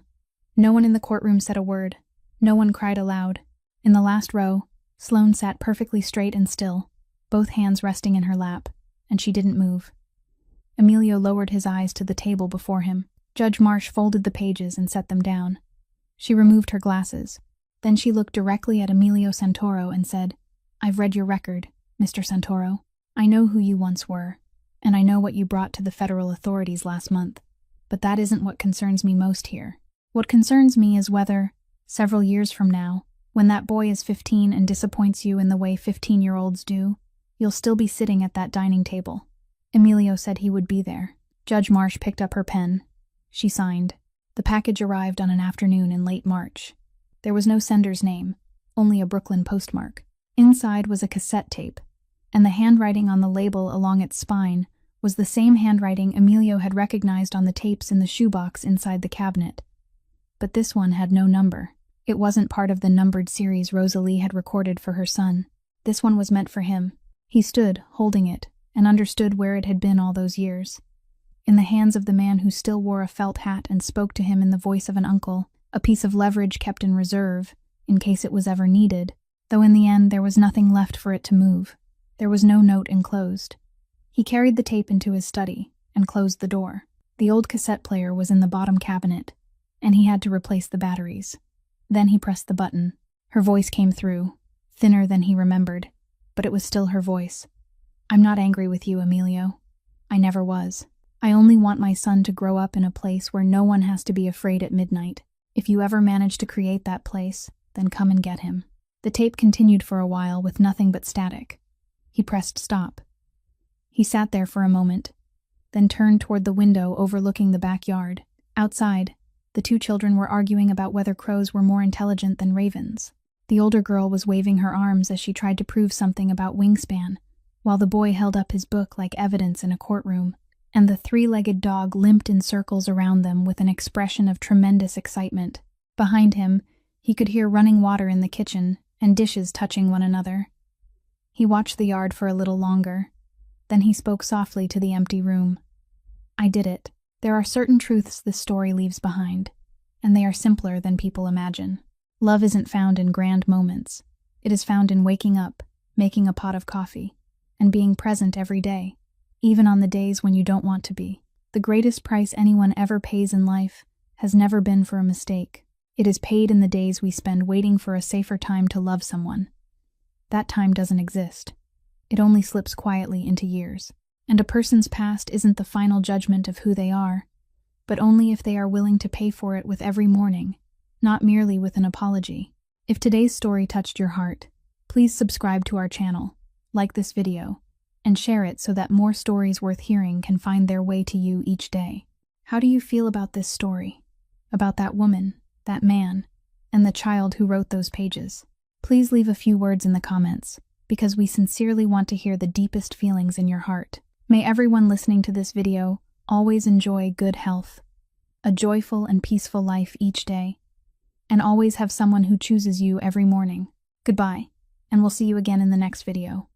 No one in the courtroom said a word. No one cried aloud. In the last row, Sloane sat perfectly straight and still, both hands resting in her lap, and she didn't move. Emilio lowered his eyes to the table before him. Judge Marsh folded the pages and set them down. She removed her glasses. Then she looked directly at Emilio Santoro and said, "I've read your record, Mr. Santoro. I know who you once were, and I know what you brought to the federal authorities last month. But that isn't what concerns me most here. What concerns me is whether, several years from now, when that boy is 15 and disappoints you in the way 15-year-olds do, you'll still be sitting at that dining table." Emilio said he would be there. Judge Marsh picked up her pen. She signed. The package arrived on an afternoon in late March. There was no sender's name, only a Brooklyn postmark. Inside was a cassette tape, and the handwriting on the label along its spine was the same handwriting Emilio had recognized on the tapes in the shoebox inside the cabinet. But this one had no number. It wasn't part of the numbered series Rosalie had recorded for her son. This one was meant for him. He stood, holding it, and understood where it had been all those years. In the hands of the man who still wore a felt hat and spoke to him in the voice of an uncle, a piece of leverage kept in reserve, in case it was ever needed, though in the end there was nothing left for it to move. There was no note enclosed. He carried the tape into his study and closed the door. The old cassette player was in the bottom cabinet, and he had to replace the batteries. Then he pressed the button. Her voice came through, thinner than he remembered, but it was still her voice. "I'm not angry with you, Emilio. I never was. I only want my son to grow up in a place where no one has to be afraid at midnight. If you ever manage to create that place, then come and get him." The tape continued for a while with nothing but static. He pressed stop. He sat there for a moment, then turned toward the window overlooking the backyard. Outside, the 2 children were arguing about whether crows were more intelligent than ravens. The older girl was waving her arms as she tried to prove something about wingspan, while the boy held up his book like evidence in a courtroom, and the 3-legged dog limped in circles around them with an expression of tremendous excitement. Behind him, he could hear running water in the kitchen and dishes touching one another. He watched the yard for a little longer. Then he spoke softly to the empty room. "I did it. There are certain truths this story leaves behind, and they are simpler than people imagine. Love isn't found in grand moments. It is found in waking up, making a pot of coffee, and being present every day, even on the days when you don't want to be. The greatest price anyone ever pays in life has never been for a mistake. It is paid in the days we spend waiting for a safer time to love someone. That time doesn't exist. It only slips quietly into years. And a person's past isn't the final judgment of who they are, but only if they are willing to pay for it with every morning, not merely with an apology. If today's story touched your heart, please subscribe to our channel, like this video, and share it so that more stories worth hearing can find their way to you each day. How do you feel about this story? About that woman, that man, and the child who wrote those pages? Please leave a few words in the comments, because we sincerely want to hear the deepest feelings in your heart. May everyone listening to this video always enjoy good health, a joyful and peaceful life each day, and always have someone who chooses you every morning. Goodbye, and we'll see you again in the next video.